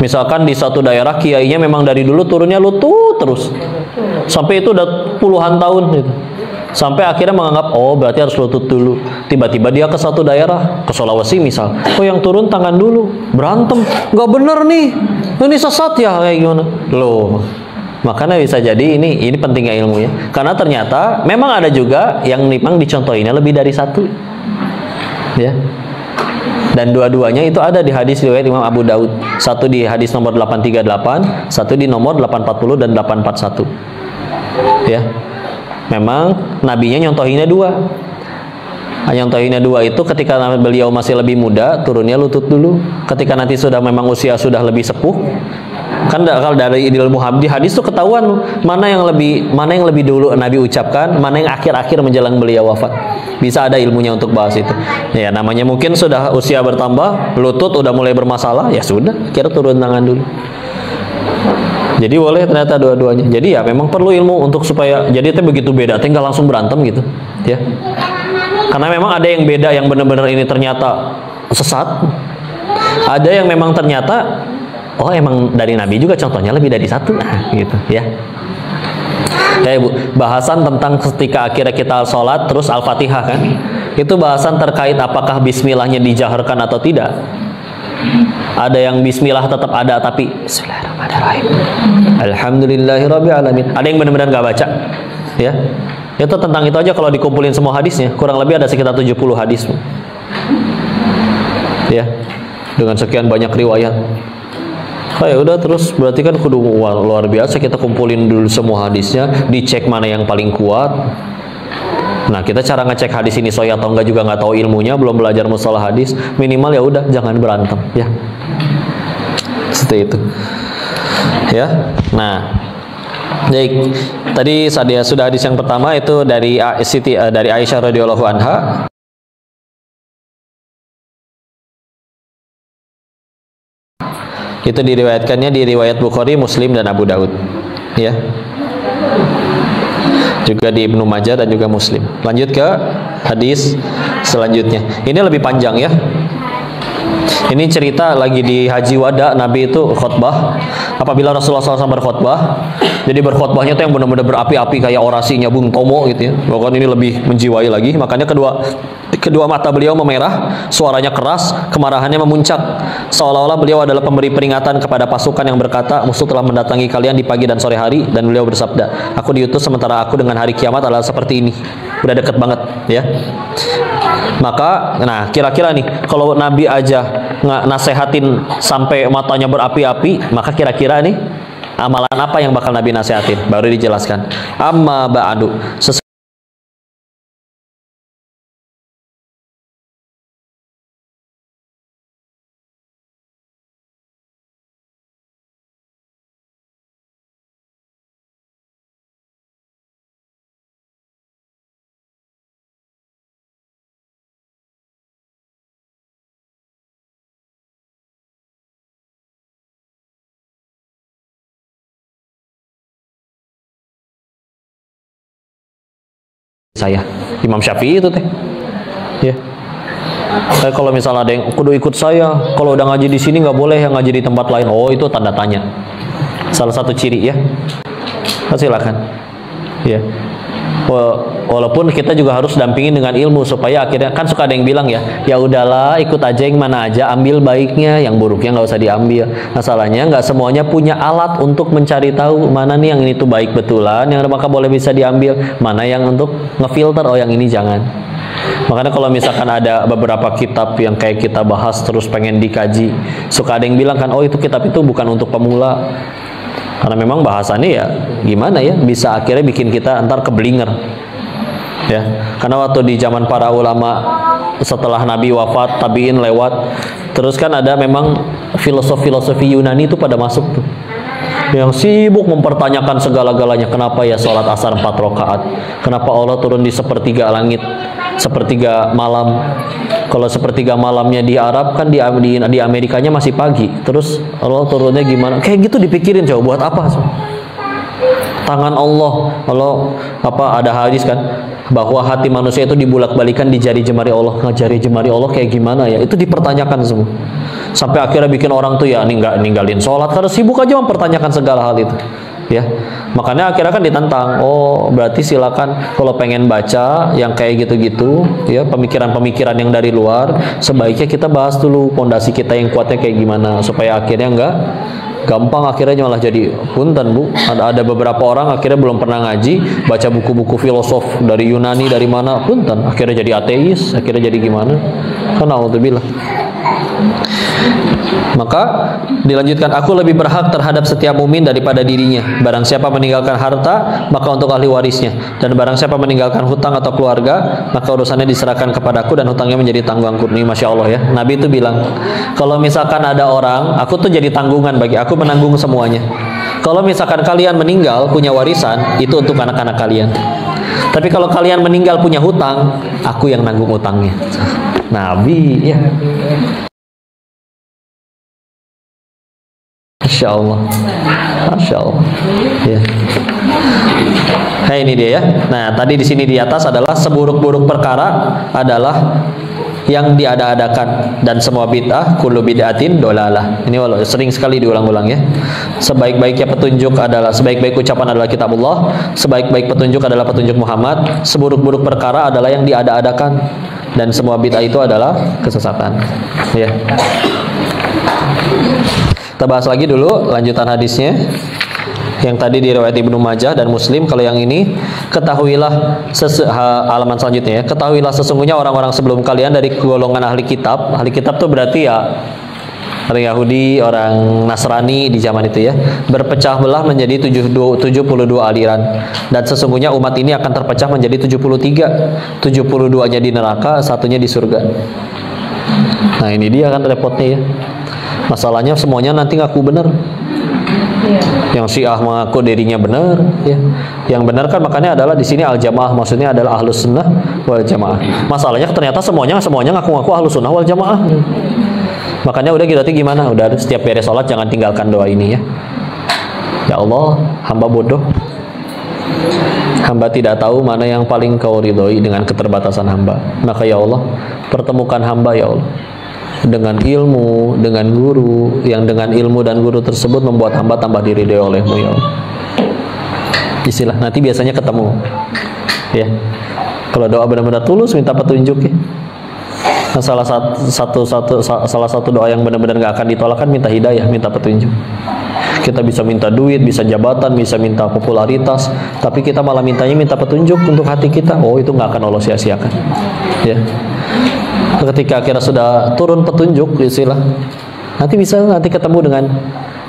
Misalkan di satu daerah kiainya memang dari dulu turunnya lutut terus, sampai itu udah puluhan tahun gitu. Sampai akhirnya menganggap, oh berarti harus lutut dulu. Tiba-tiba dia ke satu daerah, ke Sulawesi misal, oh yang turun tangan dulu, berantem, nggak bener nih, ini sesat ya, kayak gimana? Loh, makanya bisa jadi ini pentingnya ilmunya. Karena ternyata memang ada juga yang memang dicontohinnya lebih dari satu, ya. Dan dua-duanya itu ada di hadis riwayat Imam Abu Daud. Satu di hadis nomor 838, satu di nomor 840 dan 841. Ya. Memang nabinya nyontohinnya dua. Nyontohinnya dua itu ketika beliau masih lebih muda, turunnya lutut dulu. Ketika nanti sudah memang usia sudah lebih sepuh, kan kalau dari ilmu hadis itu ketahuan mana yang lebih dulu Nabi ucapkan, mana yang akhir-akhir menjelang beliau wafat. Bisa ada ilmunya untuk bahas itu. Ya namanya mungkin sudah usia bertambah, lutut udah mulai bermasalah, ya sudah, kira turun tangan dulu. Jadi boleh ternyata dua-duanya. Jadi ya memang perlu ilmu untuk supaya jadi itu begitu beda, tinggal langsung berantem gitu, ya. Karena memang ada yang beda yang benar-benar ini ternyata sesat. Ada yang memang ternyata oh emang dari Nabi juga contohnya lebih dari satu, gitu, ya. Ya Ibu, bahasan tentang ketika akhirnya kita sholat terus Al-Fatihah kan, itu bahasan terkait apakah Bismillahnya dijaharkan atau tidak. Ada yang Bismillah tetap ada tapi Bismillahirrahmanirrahim, Alhamdulillahirabbil alamin. Ada yang benar-benar nggak baca, ya. Itu tentang itu aja kalau dikumpulin semua hadisnya kurang lebih ada sekitar 70 hadis, ya, dengan sekian banyak riwayat. Oh ya udah, terus berarti kan kudu luar biasa kita kumpulin dulu semua hadisnya, dicek mana yang paling kuat. Nah kita cara ngecek hadis ini sahih atau enggak juga nggak tahu ilmunya, belum belajar mustalah hadis, minimal ya udah jangan berantem, ya. Seperti itu, ya. Nah, baik. Tadi sudah hadis yang pertama itu dari Aisyah radhiyallahu anha. Itu diriwayatkannya di riwayat Bukhari, Muslim dan Abu Daud, ya. Juga di Ibnu Majah dan juga Muslim. Lanjut ke hadis selanjutnya. Ini lebih panjang, ya. Ini cerita lagi di Haji Wada, Nabi itu khutbah. Apabila Rasulullah SAW berkhutbah, jadi berkhutbahnya tuh yang benar-benar berapi-api kayak orasinya Bung Tomo gitu, ya. Bahkan ini lebih menjiwai lagi. Makanya kedua mata beliau memerah, suaranya keras, kemarahannya memuncak, seolah-olah beliau adalah pemberi peringatan kepada pasukan yang berkata, musuh telah mendatangi kalian di pagi dan sore hari. Dan beliau bersabda, aku diutus sementara aku dengan hari kiamat adalah seperti ini. Udah deket banget, ya. Maka, nah kira-kira nih, kalau Nabi aja nggak nasehatin sampai matanya berapi-api, maka kira-kira nih amalan apa yang bakal Nabi nasehatin? Baru dijelaskan. Amma ba'du. Saya Imam Syafi'i itu teh, ya. Saya kalau misalnya ada yang kudu ikut saya, kalau udah ngaji di sini nggak boleh yang ngaji di tempat lain. Oh itu tanda tanya, salah satu ciri, ya. Silakan, ya. Walaupun kita juga harus dampingin dengan ilmu supaya akhirnya kan suka ada yang bilang ya udahlah ikut aja yang mana aja, ambil baiknya, yang buruknya nggak usah diambil. Masalahnya nggak semuanya punya alat untuk mencari tahu mana nih yang ini tuh baik betulan, yang maka boleh bisa diambil, mana yang untuk ngefilter, oh yang ini jangan. Makanya kalau misalkan ada beberapa kitab yang kayak kita bahas terus pengen dikaji, suka ada yang bilang kan, oh itu kitab itu bukan untuk pemula. Karena memang bahasannya ya gimana ya, bisa akhirnya bikin kita ntar keblinger, ya. Karena waktu di zaman para ulama setelah Nabi wafat, tabiin lewat, terus kan ada memang filosofi Yunani itu pada masuk tuh, yang sibuk mempertanyakan segala-galanya. Kenapa ya sholat asar 4 rakaat? Kenapa Allah turun di sepertiga langit? sepertiga malam. Kalau sepertiga malamnya di Arab kan di Amerikanya masih pagi. Terus Allah turunnya gimana? Kayak gitu dipikirin, coba buat apa? Tangan Allah, ada hadis kan bahwa hati manusia itu dibulak-balikan di jari jemari Allah. Jari jemari Allah kayak gimana ya? Itu dipertanyakan semua. Sampai akhirnya bikin orang tuh ya ninggalin sholat karena sibuk aja mempertanyakan segala hal itu. Ya, makanya akhirnya kan ditantang. Oh, berarti silakan kalau pengen baca yang kayak gitu-gitu, ya pemikiran-pemikiran yang dari luar, sebaiknya kita bahas dulu pondasi kita yang kuatnya kayak gimana, supaya akhirnya enggak gampang akhirnya malah jadi punten, Bu. Ada beberapa orang akhirnya belum pernah ngaji, baca buku-buku filosof dari Yunani dari mana, punten, akhirnya jadi ateis, akhirnya jadi gimana? Karena alhamdulillah. Maka dilanjutkan, aku lebih berhak terhadap setiap mukmin daripada dirinya. Barang siapa meninggalkan harta, maka untuk ahli warisnya. Dan barang siapa meninggalkan hutang atau keluarga, maka urusannya diserahkan kepadaku dan hutangnya menjadi tanggunganku. Ini Masya Allah ya. Nabi itu bilang, kalau misalkan ada orang, aku tuh jadi tanggungan bagi aku, menanggung semuanya. Kalau misalkan kalian meninggal punya warisan, itu untuk anak-anak kalian. Tapi kalau kalian meninggal punya hutang, aku yang nanggung hutangnya. Nabi ya. Masya Allah, Masya Allah. Ya. Nah, ini dia ya. Nah, tadi di sini di atas adalah seburuk-buruk perkara adalah yang diada-adakan, dan semua bid'ah kullu bid'atin dolalah. Ini sering sekali diulang-ulang ya. Sebaik-baiknya petunjuk adalah, sebaik-baik ucapan adalah kitabullah, sebaik-baik petunjuk adalah petunjuk Muhammad, seburuk-buruk perkara adalah yang diada-adakan, dan semua bid'ah itu adalah kesesatan. Ya. Kita bahas lagi dulu lanjutan hadisnya. Yang tadi diriwayat Ibnu Majah dan Muslim. Kalau yang ini, ketahuilah halaman selanjutnya ya. Ketahuilah sesungguhnya orang-orang sebelum kalian dari golongan ahli kitab. Ahli kitab itu berarti ya orang Yahudi, orang Nasrani di zaman itu ya. Berpecah belah menjadi 72 aliran. Dan sesungguhnya umat ini akan terpecah menjadi 73. 72-nya di neraka, satunya di surga. Nah, ini dia kan repotnya ya. Masalahnya semuanya nanti ngaku benar. Yang Syiah mengaku dirinya benar, ya. Yang benar kan makanya adalah di sini al-jamaah, maksudnya adalah ahlus sunnah wal jamaah. Masalahnya ternyata semuanya ngaku-ngaku ahlus sunnah wal jamaah. Makanya udah berarti gimana? Udah setiap beres sholat jangan tinggalkan doa ini ya. Ya Allah, hamba bodoh. Hamba tidak tahu mana yang paling kau ridhoi dengan keterbatasan hamba. Maka ya Allah, pertemukan hamba ya Allah dengan ilmu, dengan guru, yang dengan ilmu dan guru tersebut membuat hamba tambah diridhoi olehmu ya Allah. Istilah nanti biasanya ketemu ya. Kalau doa benar-benar tulus minta petunjuk ya. Nah, salah satu doa yang benar-benar nggak akan ditolak kan minta hidayah, minta petunjuk. Kita bisa minta duit, bisa jabatan, bisa minta popularitas, tapi kita malah minta petunjuk untuk hati kita. Oh, itu nggak akan Allah sia-siakan ya. Ketika akhirnya sudah turun petunjuk, istilah nanti ketemu dengan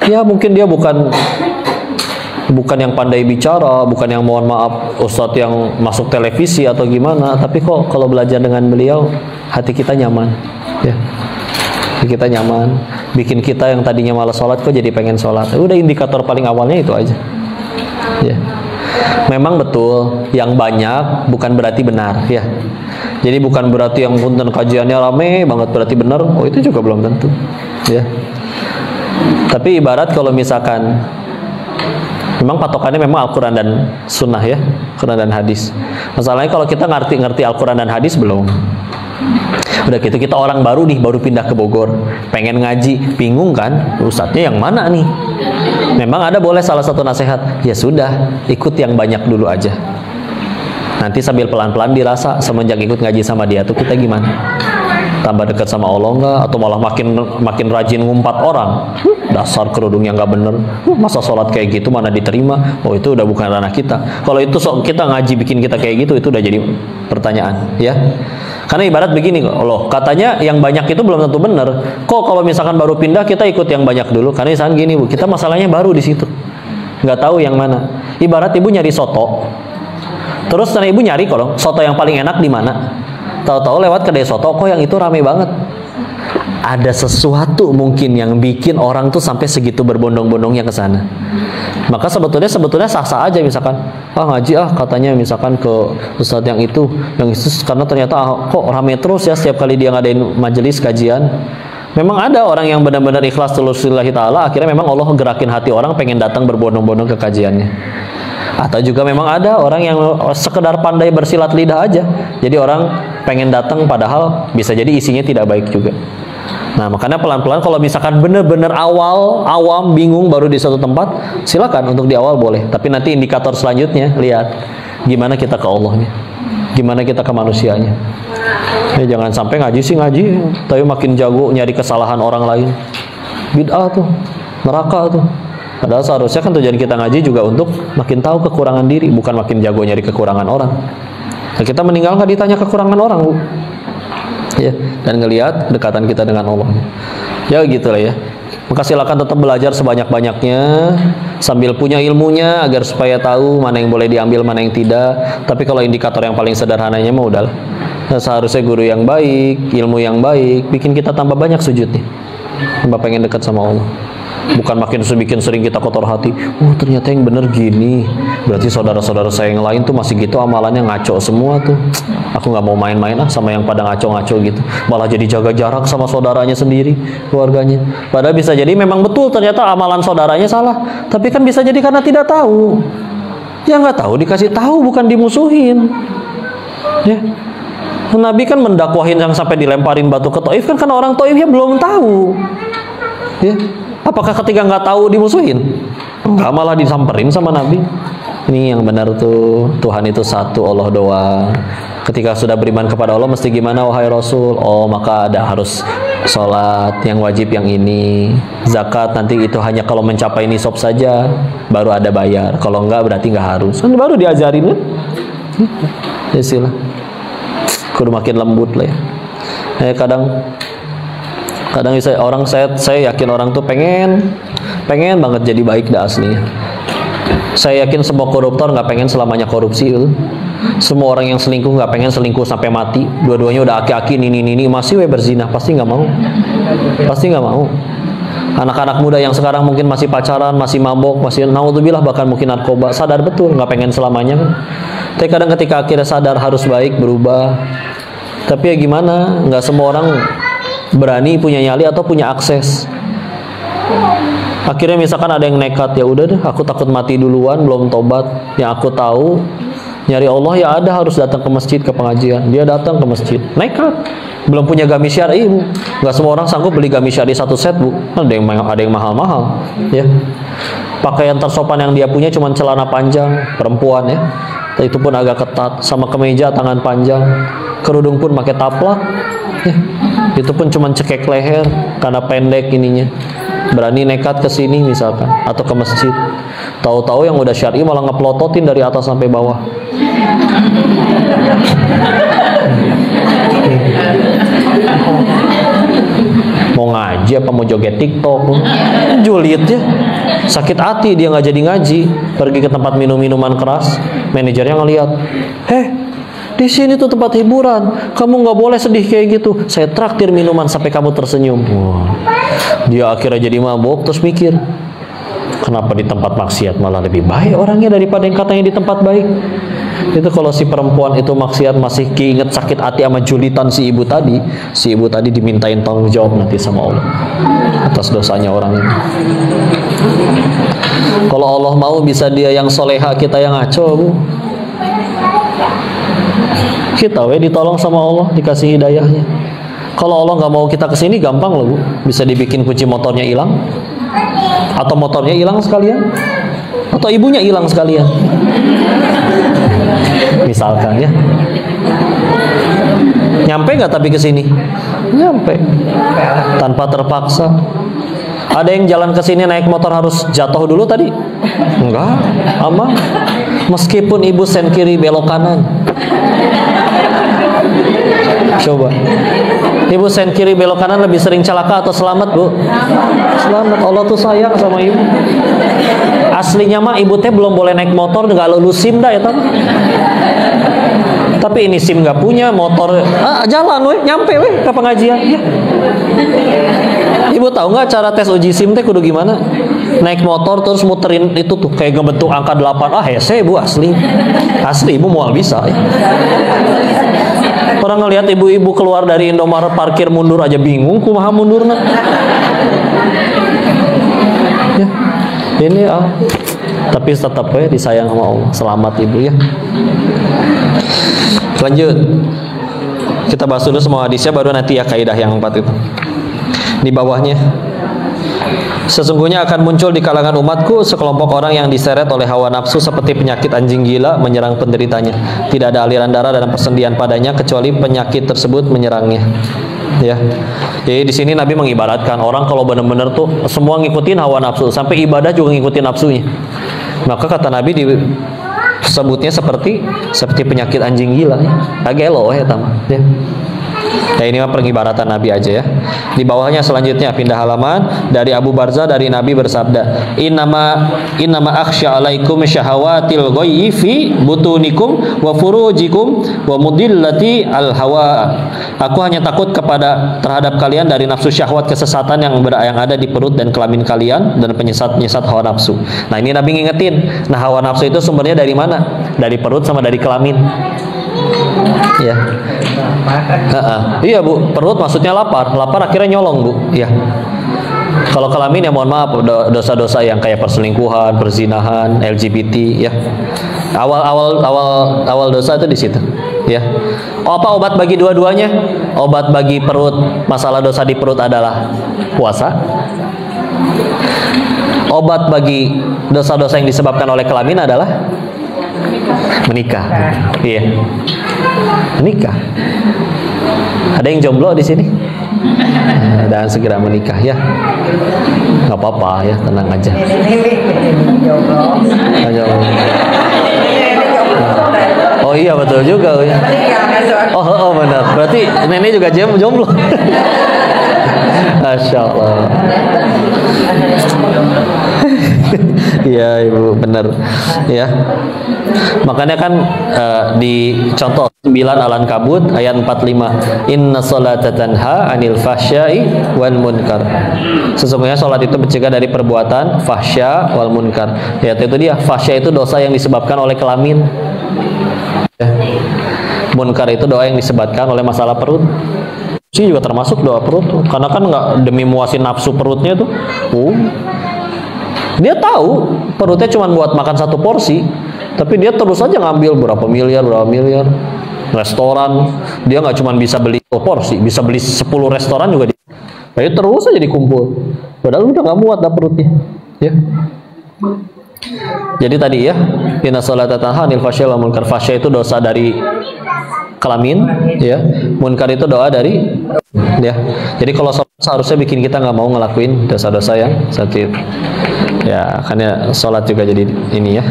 ya mungkin dia bukan yang pandai bicara, bukan yang mohon maaf ustadz yang masuk televisi atau gimana, tapi kok kalau belajar dengan beliau hati kita nyaman ya. Hati kita nyaman, bikin kita yang tadinya malas sholat kok jadi pengen sholat. Udah indikator paling awalnya itu aja ya. Memang betul yang banyak bukan berarti benar ya. Jadi bukan berarti yang punten kajiannya rame banget berarti benar. Oh, itu juga belum tentu ya. Tapi ibarat kalau misalkan memang patokannya memang Al-Quran dan Sunnah ya, Quran dan hadis. Masalahnya kalau kita ngerti Al-Quran dan hadis belum. Udah gitu kita orang baru nih, baru pindah ke Bogor, pengen ngaji, bingung kan ustadznya yang mana nih. Memang ada boleh salah satu nasihat, ya sudah ikut yang banyak dulu aja. Nanti sambil pelan-pelan dirasa semenjak ikut ngaji sama dia tuh kita gimana? Tambah dekat sama Allah enggak? Atau malah makin rajin ngumpat orang? Dasar kerudung yang nggak bener. Masa sholat kayak gitu mana diterima? Oh, itu udah bukan ranah kita. Kalau itu kita ngaji bikin kita kayak gitu, itu udah jadi pertanyaan ya. Karena ibarat begini loh, katanya yang banyak itu belum tentu benar. Kok kalau misalkan baru pindah kita ikut yang banyak dulu? Karena misalkan gini Bu, kita masalahnya baru di situ, nggak tahu yang mana. Ibarat ibu nyari soto, terus ibu nyari kalau soto yang paling enak di mana? Tahu-tahu lewat kedai soto, kok yang itu rame banget. Ada sesuatu mungkin yang bikin orang tuh sampai segitu berbondong-bondongnya ke sana. Maka sebetulnya sah-sah aja misalkan ngaji katanya misalkan ke ustadz yang itu karena ternyata kok rame terus ya setiap kali dia ngadain majelis kajian. Memang ada orang yang benar-benar ikhlas tulus lillahi ta'ala, akhirnya memang Allah gerakin hati orang pengen datang berbondong-bondong ke kajiannya. Atau juga memang ada orang yang sekedar pandai bersilat lidah aja, jadi orang pengen datang padahal bisa jadi isinya tidak baik juga. Nah, makanya pelan-pelan kalau misalkan benar-benar awam, bingung baru di suatu tempat, silakan untuk di awal boleh. Tapi nanti indikator selanjutnya, lihat gimana kita ke Allahnya, gimana kita ke manusianya. Ya, jangan sampai ngaji sih ngaji, tapi makin jago nyari kesalahan orang lain. Bid'ah tuh, neraka tuh. Padahal seharusnya kan tujuan kita ngaji juga untuk makin tahu kekurangan diri, bukan makin jago nyari kekurangan orang. Nah, kita meninggal nggak ditanya kekurangan orang, Bu. Ya, dan ngelihat kedekatan kita dengan Allah. Ya gitulah ya. Maka silakan tetap belajar sebanyak-banyaknya sambil punya ilmunya agar supaya tahu mana yang boleh diambil, mana yang tidak. Tapi kalau indikator yang paling sederhananya mah udahlah. Nah, seharusnya guru yang baik, ilmu yang baik bikin kita tambah banyak sujudnya. Tambah pengen dekat sama Allah. Bukan makin sering kita kotor hati. Ternyata yang bener gini. Berarti saudara-saudara saya yang lain tuh masih gitu amalannya ngaco semua tuh. Aku nggak mau main-main sama yang pada ngaco-ngaco gitu. Malah jadi jaga jarak sama saudaranya sendiri, keluarganya. Padahal bisa jadi memang betul ternyata amalan saudaranya salah. Tapi kan bisa jadi karena tidak tahu. Ya nggak tahu dikasih tahu, bukan dimusuhin. Ya. Nabi kan mendakwahin yang sampai dilemparin batu ke Taif kan karena orang Taifnya belum tahu. Ya. Apakah ketika nggak tahu dimusuhin? Enggak, malah disamperin sama Nabi. Ini yang benar tuh, Tuhan itu satu, Allah doang. Ketika sudah beriman kepada Allah mesti gimana wahai Rasul? Maka ada harus sholat yang wajib yang ini, zakat nanti itu hanya kalau mencapai nisab saja baru ada bayar. Kalau enggak berarti nggak harus. Kan baru diajarin kan? Ya sila. Kudu makin lembut lah ya. Kadang saya yakin orang tuh pengen banget jadi baik dah aslinya. Saya yakin semua koruptor nggak pengen selamanya korupsi itu. Semua orang yang selingkuh nggak pengen selingkuh sampai mati. Dua-duanya udah aki-aki ini masih berzina, pasti nggak mau. Anak-anak muda yang sekarang mungkin masih pacaran, masih mabok, masih naudzubillah bahkan mungkin narkoba, sadar betul nggak pengen selamanya kan. Tapi kadang ketika akhirnya sadar harus baik, berubah. Tapi ya gimana? Nggak semua orang berani punya nyali atau punya akses. Akhirnya misalkan ada yang nekat, ya udah deh, aku takut mati duluan, belum tobat. Yang aku tahu nyari Allah ya ada, harus datang ke masjid, ke pengajian. Dia datang ke masjid, nekat, belum punya gamis syar'i, Bu. Nggak semua orang sanggup beli gamis syar'i satu set, Bu. Ada yang mahal-mahal, ya. Pakaian tersopan yang dia punya cuma celana panjang perempuan ya. Itu pun agak ketat, sama kemeja tangan panjang. Kerudung pun pakai taplak. Ya. Itu pun cuma cekek leher karena pendek ininya. Berani nekat ke sini misalkan atau ke masjid. Tahu-tahu yang udah syar'i malah ngeplototin dari atas sampai bawah. Mau ngaji apa mau joget TikTok? Julid ya. Sakit hati dia nggak jadi ngaji, pergi ke tempat minum-minuman keras. Manajernya ngeliat, di sini tuh tempat hiburan, kamu nggak boleh sedih kayak gitu. Saya traktir minuman sampai kamu tersenyum. Dia akhirnya jadi mabuk, terus mikir, kenapa di tempat maksiat malah lebih baik orangnya daripada yang katanya di tempat baik. Itu kalau si perempuan itu maksiat masih keinget sakit hati sama julitan si ibu tadi dimintain tanggung jawab nanti sama Allah atas dosanya orang itu. Kalau Allah mau bisa dia yang soleha, kita yang ngaco, Bu. Kita ditolong sama Allah, dikasih hidayahnya. Kalau Allah nggak mau kita kesini, gampang loh, Bu. Bisa dibikin kunci motornya hilang, atau motornya hilang sekalian, atau ibunya hilang sekalian. Misalkan ya. Nyampe nggak tapi kesini? Nyampe. Tanpa terpaksa. Ada yang jalan ke sini naik motor harus jatuh dulu tadi? Enggak, aman. Meskipun ibu sen kiri belok kanan. Coba. Ibu sen kiri belok kanan lebih sering celaka atau selamat, Bu? Selamat. Allah tuh sayang sama ibu. Aslinya mah ibu teh belum boleh naik motor, nggak lulus SIM dah ya kan? Tapi ini SIM nggak punya, motor jalan nyampe ke pengajian. Ya. Ibu tahu nggak cara tes uji SIM teh kudu gimana? naik motor terus muterin itu tuh kayak ngebentuk angka 8. Hese ibu asli ibu mual bisa. Orang ngelihat ibu-ibu keluar dari Indomaret parkir mundur aja bingung kumaha mundurna. Ya. Ini tapi tetap ya disayang sama Allah. Selamat ibu ya. Lanjut. Kita bahas dulu semua hadisnya baru nanti ya kaidah yang 4 itu. Di bawahnya, sesungguhnya akan muncul di kalangan umatku sekelompok orang yang diseret oleh hawa nafsu seperti penyakit anjing gila menyerang penderitanya. Tidak ada aliran darah dan persendian padanya kecuali penyakit tersebut menyerangnya. Ya. Jadi di sini Nabi mengibaratkan orang kalau benar-benar tuh semua ngikutin hawa nafsu, sampai ibadah juga ngikutin nafsunya. Maka kata Nabi disebutnya seperti penyakit anjing gila. Agelo ya tamah. Ya. Ya ini mah pengibaratan Nabi aja ya. Di bawahnya selanjutnya pindah halaman dari Abu Barzah dari Nabi bersabda, Innama akhsya alaikum syahawatil ghayyi fi butunikum wa furujikum wa mudillati al hawa. Aku hanya takut terhadap kalian dari nafsu syahwat kesesatan yang ada di perut dan kelamin kalian dan penyesat hawa nafsu. Nah, ini Nabi ngingetin. Nah, hawa nafsu itu sumbernya dari mana? Dari perut sama dari kelamin. Ya. Iya bu, perut maksudnya lapar akhirnya nyolong bu. Ya. Kalau kelamin ya mohon maaf dosa-dosa yang kayak perselingkuhan, perzinahan, LGBT ya. Awal dosa itu di situ. Ya. Apa obat bagi dua-duanya? Obat bagi perut, masalah dosa di perut adalah puasa. Obat bagi dosa-dosa yang disebabkan oleh kelamin adalah menikah. Iya. Menikah. Ada yang jomblo di sini? Dan segera menikah ya. Nggak apa-apa ya, tenang aja. Oh iya betul juga ya. Oh benar. Berarti nenek juga jomblo. Masya Allah. Iya ibu benar ya. Makanya kan di contoh 9 Al-Ankabut ayat 45, Inna sholata tanha anil fahsya'i wal munkar. Sesungguhnya sholat itu mencegah dari perbuatan fahsya wal munkar. Ya itu dia, fahsya itu dosa yang disebabkan oleh kelamin ya. Munkar itu doa yang disebabkan oleh masalah perut. Sih juga termasuk doa perut, karena kan nggak demi muasin nafsu perutnya tuh. Dia tahu perutnya cuma buat makan 1 porsi, tapi dia terus aja ngambil berapa miliar. Restoran dia nggak cuma bisa beli 1 porsi, bisa beli 10 restoran juga. Jadi terus aja dikumpul. Padahal udah nggak muat dah perutnya. Ya. Jadi tadi ya, inna sholata tanha anil fahsya'i wal munkar. Fahsya itu dosa dari kelamin, ya. Munkar itu doa dari, ya. Jadi kalau sholat seharusnya bikin kita nggak mau ngelakuin dosa-dosa yang seperti itu. Ya, karena sholat juga jadi ini ya.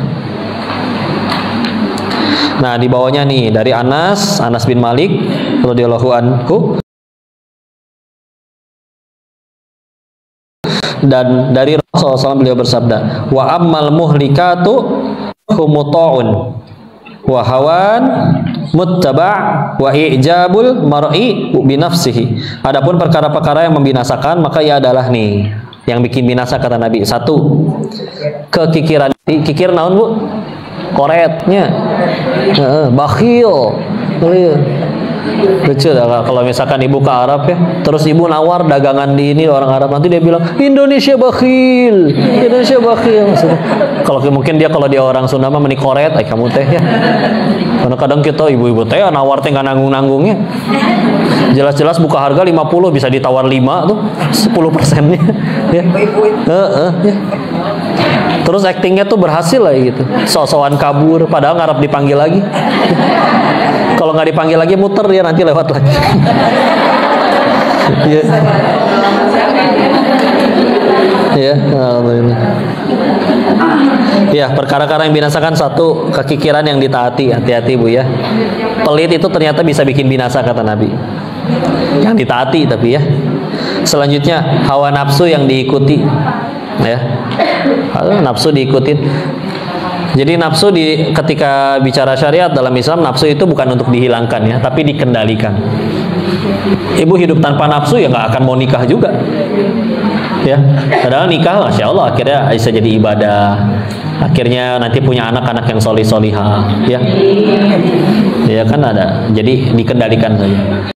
Nah, di bawahnya nih dari Anas bin Malik radhiyallahu anhu, dan dari Rasulullah SAW beliau bersabda, wa ammal muhlikatu humuta'un wa hawan muttaba' wa i'jabul mar'i binafsihi. Adapun perkara-perkara yang membinasakan, maka ia adalah nih yang bikin binasa kata Nabi. 1, kekikiran. Kikir naon bu? Koretnya, bakhil. Lucu dah kalau misalkan ibu ke Arab ya, terus ibu nawar dagangan di ini orang Arab, nanti dia bilang Indonesia bakhil. Kalau mungkin dia kalau dia orang Sunda mah meni koret, kamu teh ya. Karena kadang kita ibu-ibu teh nawar teh nggak nanggung-nanggungnya. Jelas-jelas buka harga 50 bisa ditawar 5 tuh 10%-nya. Ya. Ya. Terus aktingnya tuh berhasil lah gitu. So-soan kabur padahal ngarep dipanggil lagi. Kalau nggak dipanggil lagi muter dia nanti lewat lagi. Ya. Ya, alhamdulillah. Ya, perkara-perkara yang binasakan 1, kekikiran yang ditaati. Hati-hati bu ya. Pelit itu ternyata bisa bikin binasa kata Nabi. Yang ditaati tapi ya. Selanjutnya hawa nafsu yang diikuti. Ya. Nafsu diikutin. Jadi nafsu ketika bicara syariat dalam Islam, nafsu itu bukan untuk dihilangkan ya, tapi dikendalikan. Ibu hidup tanpa nafsu ya nggak akan mau nikah juga. Ya, padahal nikah, masya Allah, akhirnya bisa jadi ibadah. Akhirnya nanti punya anak-anak yang solihah, ya. Ya kan ada. Jadi dikendalikan saja.